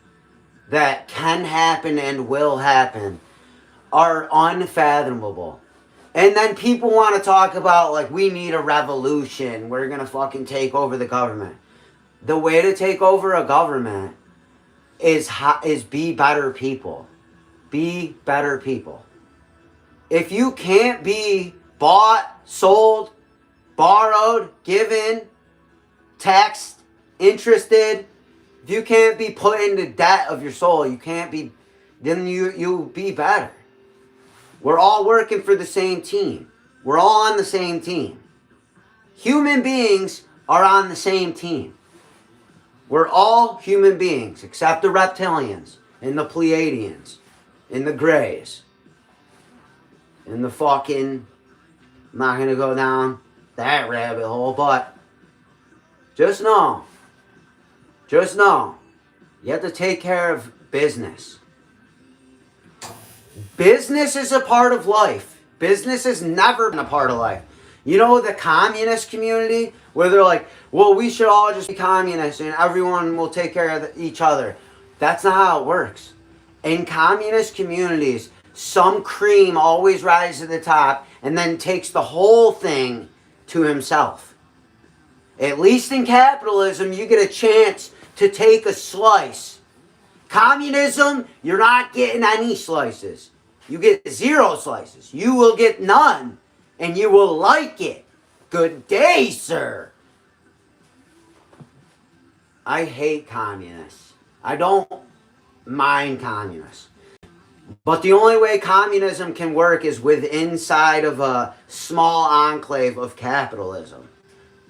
that can happen and will happen are unfathomable. And then people want to talk about, like, we need a revolution. We're going to fucking take over the government. The way to take over a government is be better people. Be better people. If you can't be bought, sold, borrowed, given, taxed, interested, if you can't be put into debt of your soul, you can't be, then you'll be better. We're all working for the same team. We're all on the same team. Human beings are on the same team. We're all human beings, except the reptilians, and the Pleiadians, and the Greys, and the fucking, I'm not going to go down that rabbit hole, but just know, you have to take care of business. Business is a part of life. Business has never been a part of life. You know, the communist community, where they're like, well, we should all just be communists and everyone will take care of each other. That's not how it works. In communist communities, some cream always rises to the top and then takes the whole thing to himself. At least in capitalism, you get a chance to take a slice. Communism, you're not getting any slices. You get 0 slices. You will get none. And you will like it. Good day, sir. I hate communists. I don't mind communists. But the only way communism can work is inside of a small enclave of capitalism.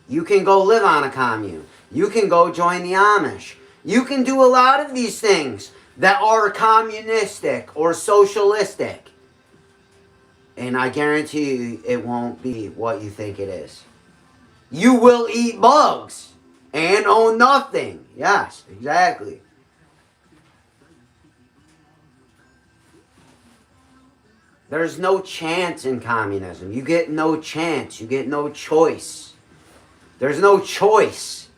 You can go live on a commune. You can go join the Amish. You can do a lot of these things that are communistic or socialistic. And I guarantee you it won't be what you think it is. You will eat bugs and own nothing. Yes, exactly. There's no chance in communism. You get no chance. You get no choice. There's no choice.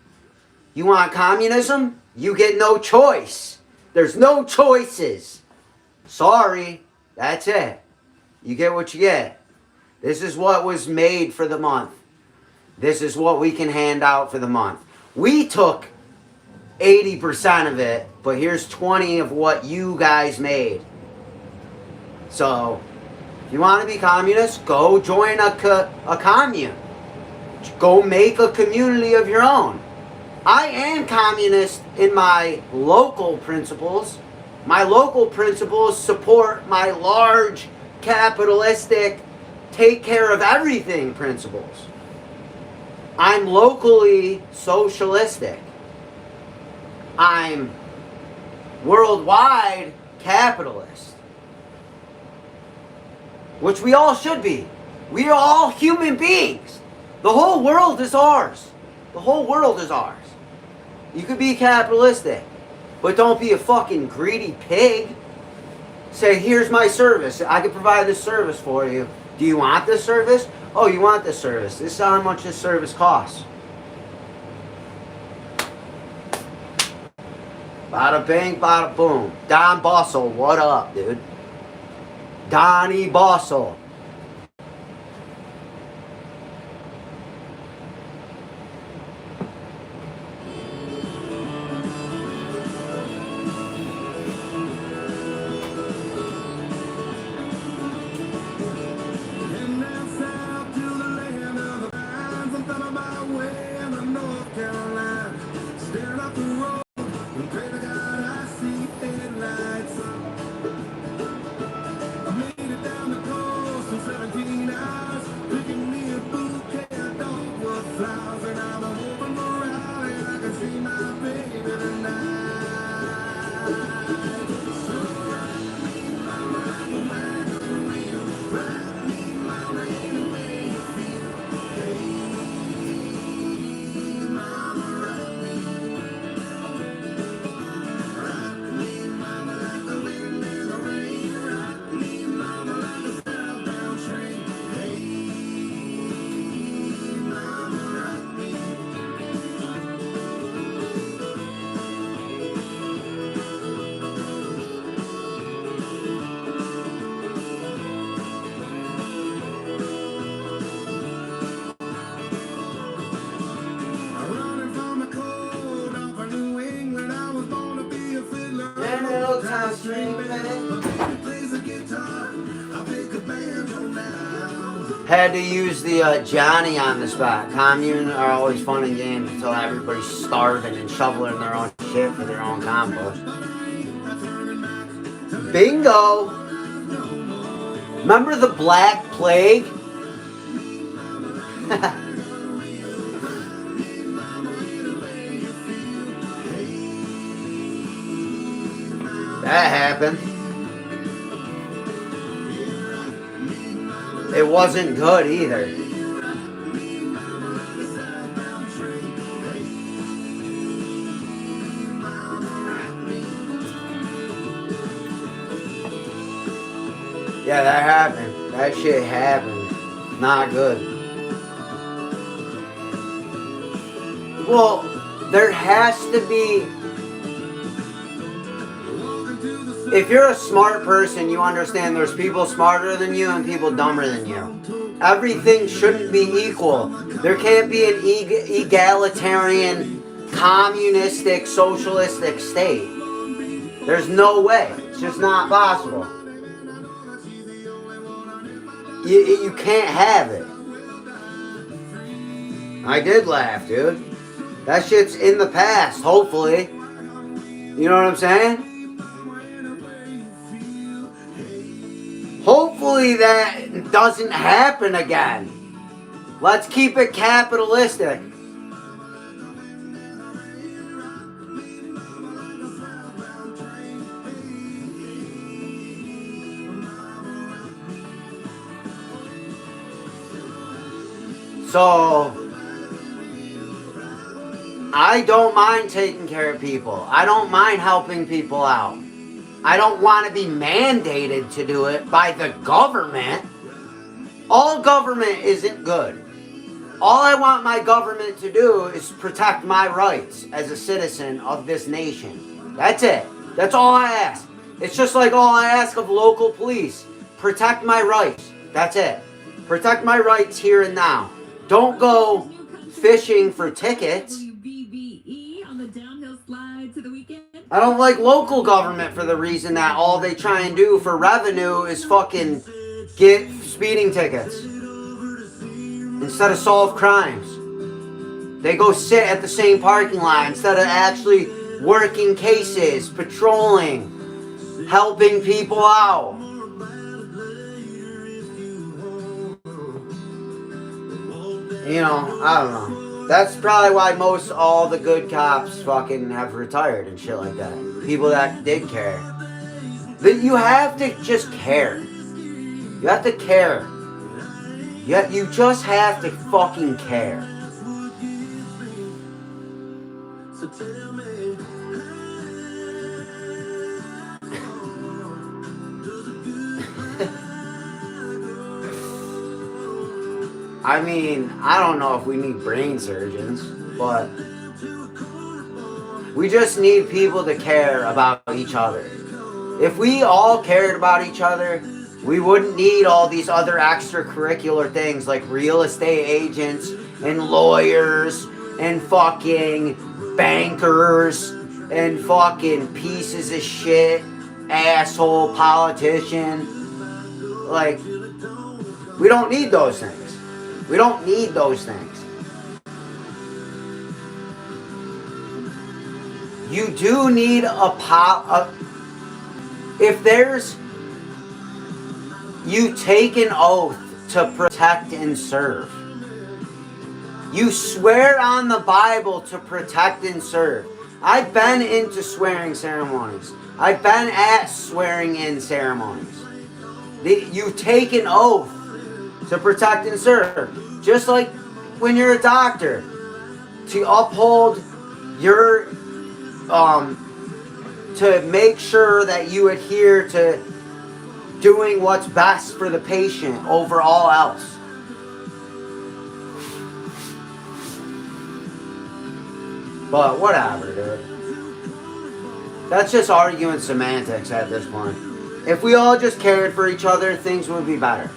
You want communism? You get no choice. There's no choices. Sorry. That's it. You get what you get. This is what was made for the month. This is what we can hand out for the month. We took 80% of it, but here's 20 of what you guys made. So, if you want to be communist, go join a commune. Go make a community of your own. I am communist in my local principles. My local principles support my large capitalistic, take care of everything principles. I'm locally socialistic. I'm worldwide capitalist. Which we all should be. We are all human beings. The whole world is ours. The whole world is ours. You could be capitalistic, but don't be a fucking greedy pig. Say, here's my service. I can provide this service for you. Do you want this service? Oh, you want this service. This is how much this service costs. Bada bing, bada boom. Don Bossel, what up, dude? Donnie Bossel. Had to use the Johnny on the spot. Commune are always fun and games until everybody's starving and shoveling their own shit for their own compost. Bingo! Remember the Black Plague? That happened. It wasn't good either. Yeah, that happened. That shit happened. Not good. Well, there has to be... If you're a smart person, you understand there's people smarter than you and people dumber than you. Everything shouldn't be equal. There can't be an egalitarian, communistic, socialistic state. There's no way. It's just not possible. You can't have it. I did laugh, dude. That shit's in the past, hopefully. You know what I'm saying? Hopefully that doesn't happen again. Let's keep it capitalistic. So, I don't mind taking care of people. I don't mind helping people out. I don't want to be mandated to do it by the government. All government isn't good. All I want my government to do is protect my rights as a citizen of this nation. That's it. That's all I ask. It's just like all I ask of local police. Protect my rights. That's it. Protect my rights here and now. Don't go fishing for tickets. I don't like local government for the reason that all they try and do for revenue is fucking get speeding tickets instead of solve crimes. They go sit at the same parking lot instead of actually working cases, patrolling, helping people out. You know, I don't know. That's probably why most all the good cops fucking have retired and shit like that. People that did care. But you have to just care. You have to care. You just have to fucking care. So tell me. I mean, I don't know if we need brain surgeons, but we just need people to care about each other. If we all cared about each other, we wouldn't need all these other extracurricular things like real estate agents and lawyers and fucking bankers and fucking pieces of shit, asshole politician. Like, we don't need those things. We don't need those things. you do need if there's, you take an oath to protect and serve. You swear on the Bible to protect and serve. I've been into swearing ceremonies. I've been at swearing in ceremonies. You take an oath to protect and serve. Just like when you're a doctor, to uphold your, to make sure that you adhere to doing what's best for the patient over all else. But whatever, dude. That's just arguing semantics at this point. If we all just cared for each other, things would be better.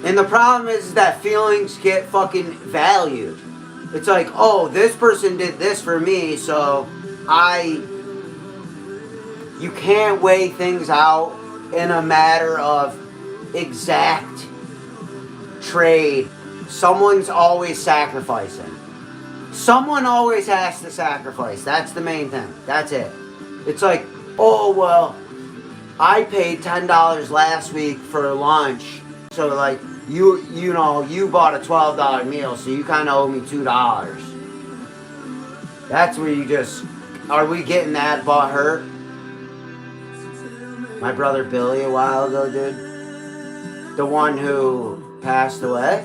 And the problem is that feelings get fucking valued. It's like, oh, this person did this for me, so you can't weigh things out in a matter of exact trade. Someone's always sacrificing. Someone always has to sacrifice. That's the main thing. That's it. It's like, oh, well, I paid $10 last week for lunch. So, like, you know, you bought a $12 meal, so you kind of owe me $2. That's where you just, are we getting that butt hurt? My brother Billy a while ago, dude. The one who passed away.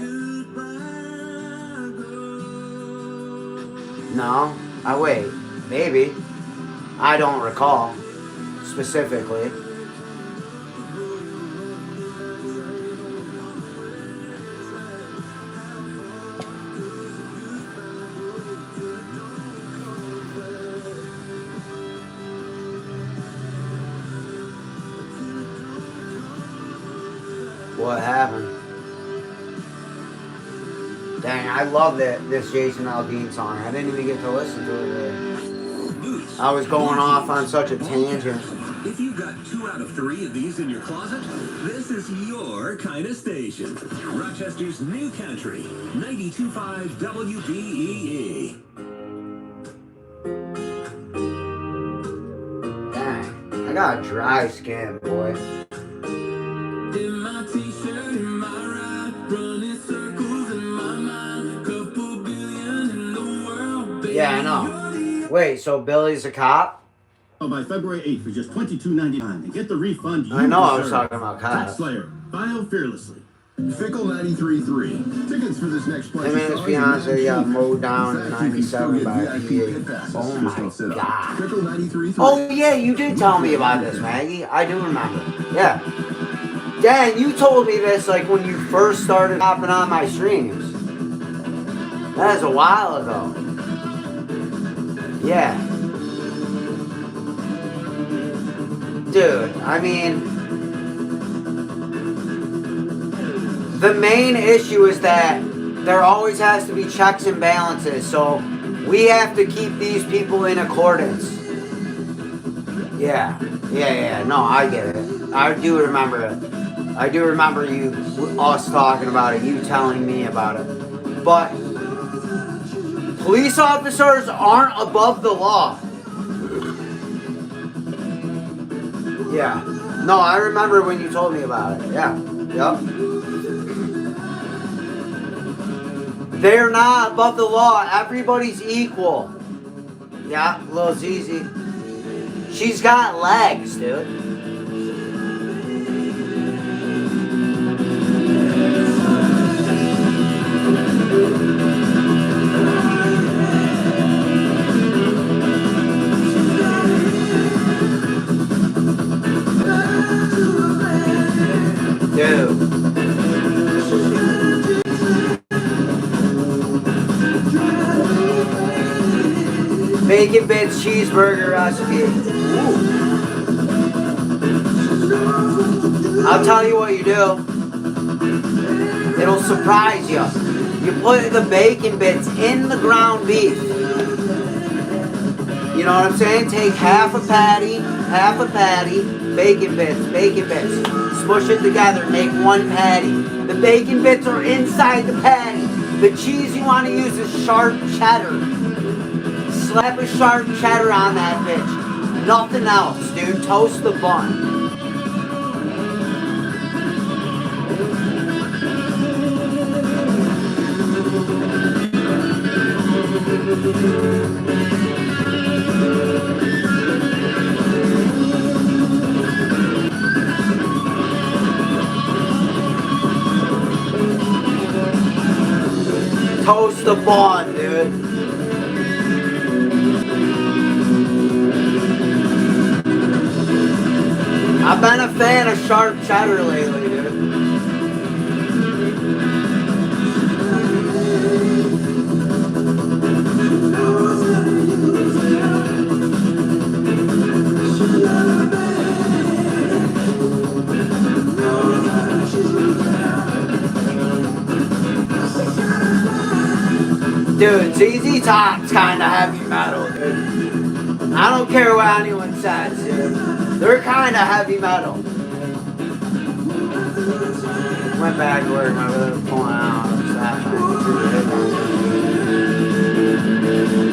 No, wait, maybe. I don't recall specifically. What happened? Dang, I love this Jason Aldean song. I didn't even get to listen to it today. I was going off on such a tangent. If you got 2 out of 3 of these in your closet, this is your kind of station. Rochester's New Country, 92.5 WBEE. Dang, I got dry skin, boy. In my t-shirt, in my ride, running circles in my mind, couple billion in the world, baby. Yeah, I know. Wait, so Billy's a cop? Oh, by February 8th for just $22.99 and get the refund you I know I was deserve. talking about cops. Tax Slayer, file fearlessly. Fickle 93.3. Tickets for this next place. Him and his fiance got mowed down in 97 by a PA. Oh my god. Oh yeah, you did tell me about this, Maggie. I do remember. Yeah. Dan, you told me this like when you first started hopping on my streams. That is a while ago. Yeah. Dude, I mean, the main issue is that there always has to be checks and balances, so we have to keep these people in accordance. Yeah, no, I get it. I do remember it. I do remember us talking about it, you telling me about it. But police officers aren't above the law. Yeah. No, I remember when you told me about it. Yeah. Yep. They're not above the law. Everybody's equal. Yeah, Lil ZZ. She's got legs, dude. Dude. Bacon bits cheeseburger recipe. Ooh. I'll tell you what you do. It'll surprise you. You put the bacon bits in the ground beef. You know what I'm saying? Take half a patty, bacon bits. Smush it together, make one patty. The bacon bits are inside the patty. The cheese you want to use is sharp cheddar. slap a sharp cheddar on that bitch. Nothing else, dude. Toast the bun. Toast the bun, dude. I've been a fan of sharp cheddar lately, dude. Dude, ZZ Top's kind of heavy metal, dude. I don't care what anyone says, dude. They're kind of heavy metal. Went back to work, my brother was pulling out.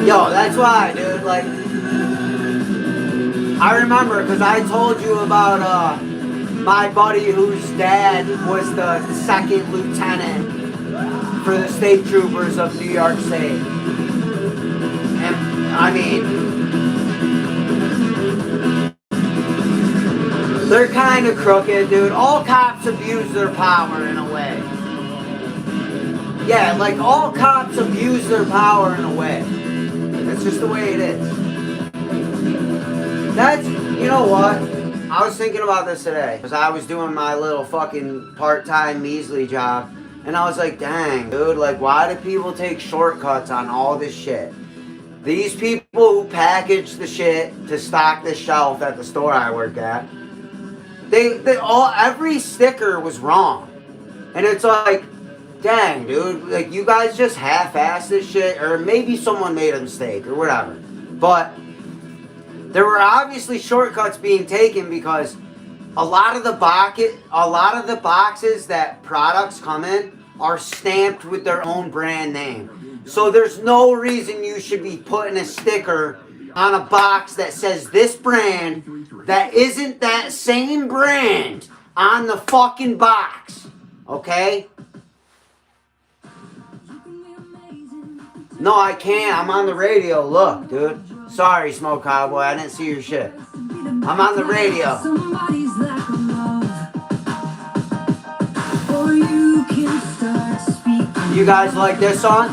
Yo, that's why, dude. Like, I remember because I told you about my buddy whose dad was the second lieutenant for the state troopers of New York State. And I mean, they're kind of crooked, dude. All cops abuse their power in a way. Yeah, like all cops abuse their power in a way. That's just the way it is. That's, you know what? I was thinking about this today because I was doing my little fucking part-time measly job. And I was like, dang, dude, like, why do people take shortcuts on all this shit? These people who package the shit to stock the shelf at the store I work at, every sticker was wrong. And it's like, dang, dude, like, you guys just half-assed this shit, or maybe someone made a mistake, or whatever. But there were obviously shortcuts being taken because a lot of the boxes that products come in are stamped with their own brand name. So there's no reason you should be putting a sticker on a box that says this brand that isn't that same brand on the fucking box. Okay? No, I can't. I'm on the radio. Look, dude. Sorry, Smoke Cowboy. I didn't see your shit. I'm on the radio. You guys like this song?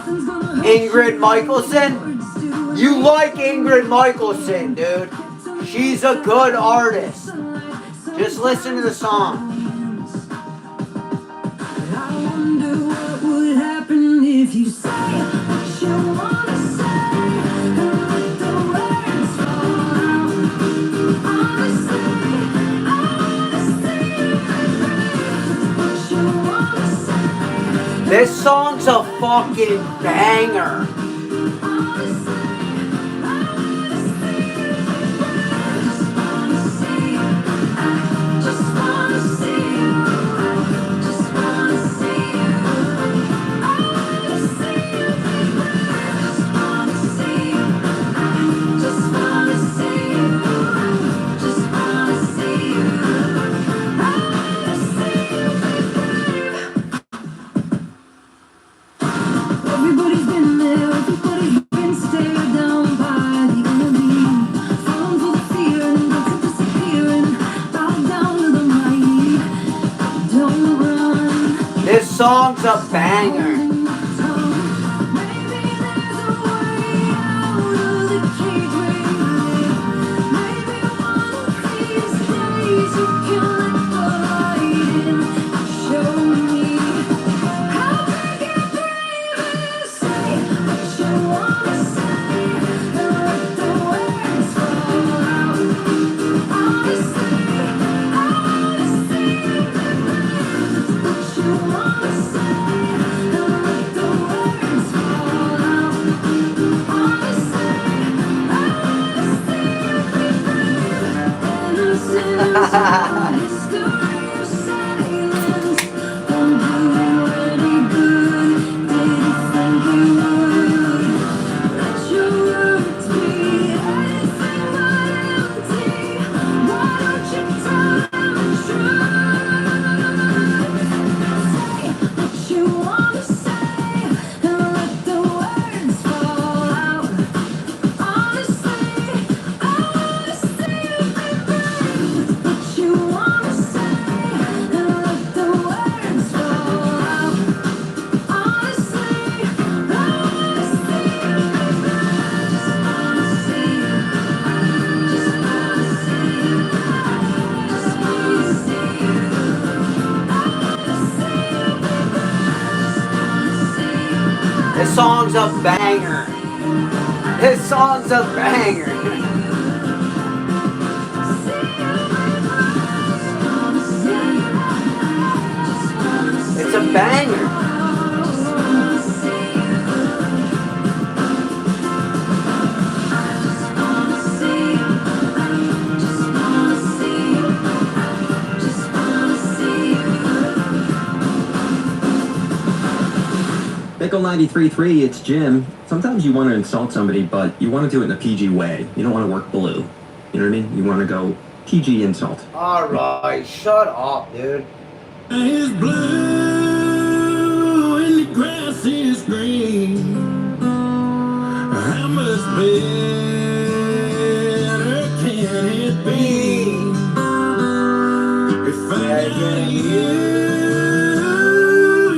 Ingrid Michaelson? You like Ingrid Michaelson, dude. She's a good artist. Just listen to the song. I wonder what would happen if you say what you want to say and let the words fall out. Honestly, I want to say what you want to say. This song's a fucking banger. Everybody's been there, everybody's been stared down by the enemy. Falling for the fear and guts of disappearing. Bow down to the mighty. Don't run. This song's a banger. Maybe there's a way out of the cage where you live. Maybe one of these days you can let the light in. Show me how big and brave is. Say what you wanna say and let the words fall out. Honestly, I wanna see what you wanna say and song's a banger. This song's a banger. It's a banger. Pickle 93.3, it's Jim. Sometimes you want to insult somebody, but you want to do it in a PG way. You don't want to work blue. You know what I mean? You want to go PG insult. Alright, shut up, dude. Is blue and the grass is green. How much better can it be if I got you,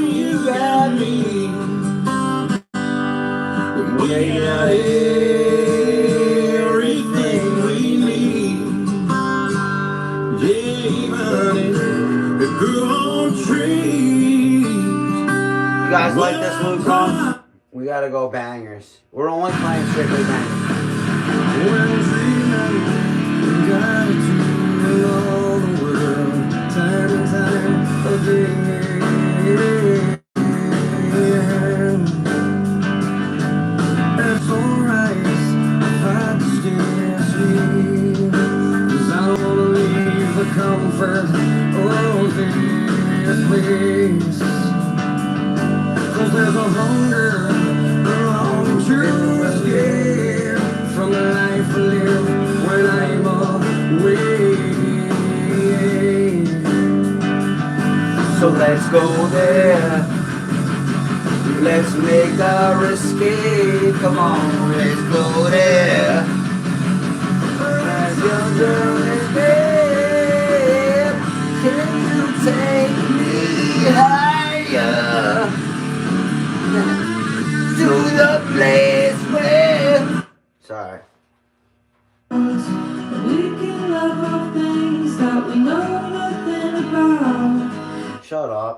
you got me. We got everything we need. Yeah, even it grew on trees. You guys like this Luke song? We gotta go bangers. We're only playing strictly bangers. Wednesday night, we got to all the world, time and time again. That's alright, if I still sleep, 'cause I don't wanna leave the comfort of this place. 'Cause there's a hunger, a long to escape from the life I live when I'm away. So let's go there. Let's make our escape. Come on, let's go there. As your girl is babe, can you take me higher to the place where? Sorry. We can love all things that we know nothing about. Shut up.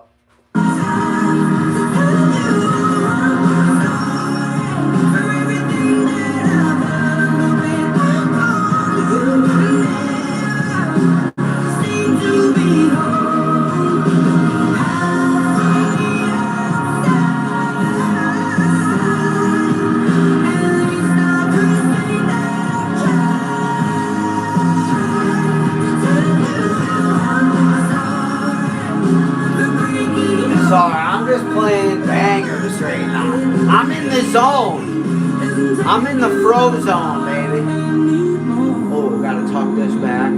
Sorry, I'm just playing bangers right now. I'm in the zone. I'm in the fro zone, baby. Oh, gotta tuck this back.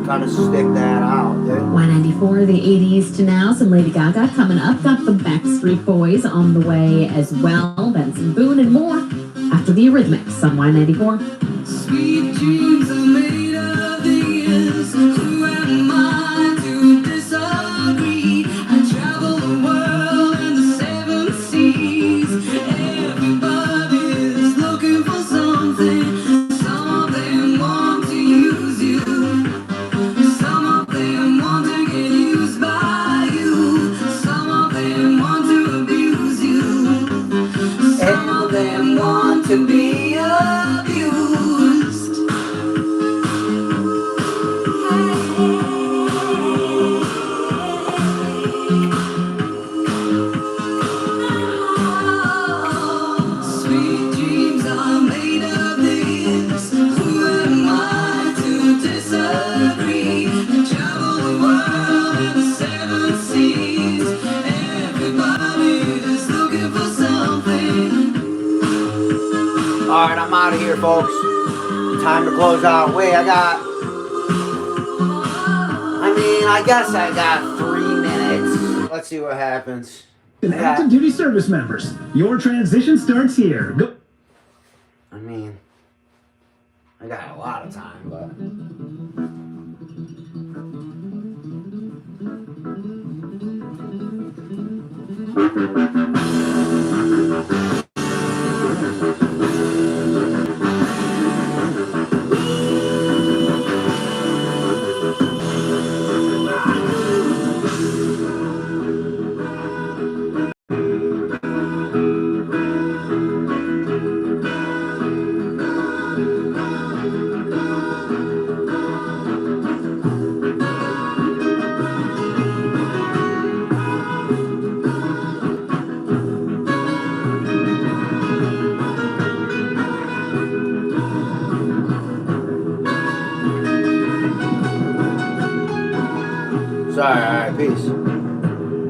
Gotta stick that out, dude. Y94, the 80s to now. Some Lady Gaga coming up. Got the Backstreet Boys on the way as well. Benson Boone and more after the Eurythmics on Y94. Sweet dreams are made of this. Who am I to disagree? I travel the world and the seven seas. Everybody's looking for something. Some of them want to use you. Some of them want to get used by you. Some of them want to abuse you. Some of them want to be abused. Sweet dreams are made of this. Who am I to disagree? I travel the world in the seven seas. Everybody is looking for something. Alright, I'm out of here, folks. Time to close out. Wait, I guess I got 3 minutes. Let's see what happens. And active duty service members, your transition starts here. Go. I got a lot of time, but. Sorry, alright, peace.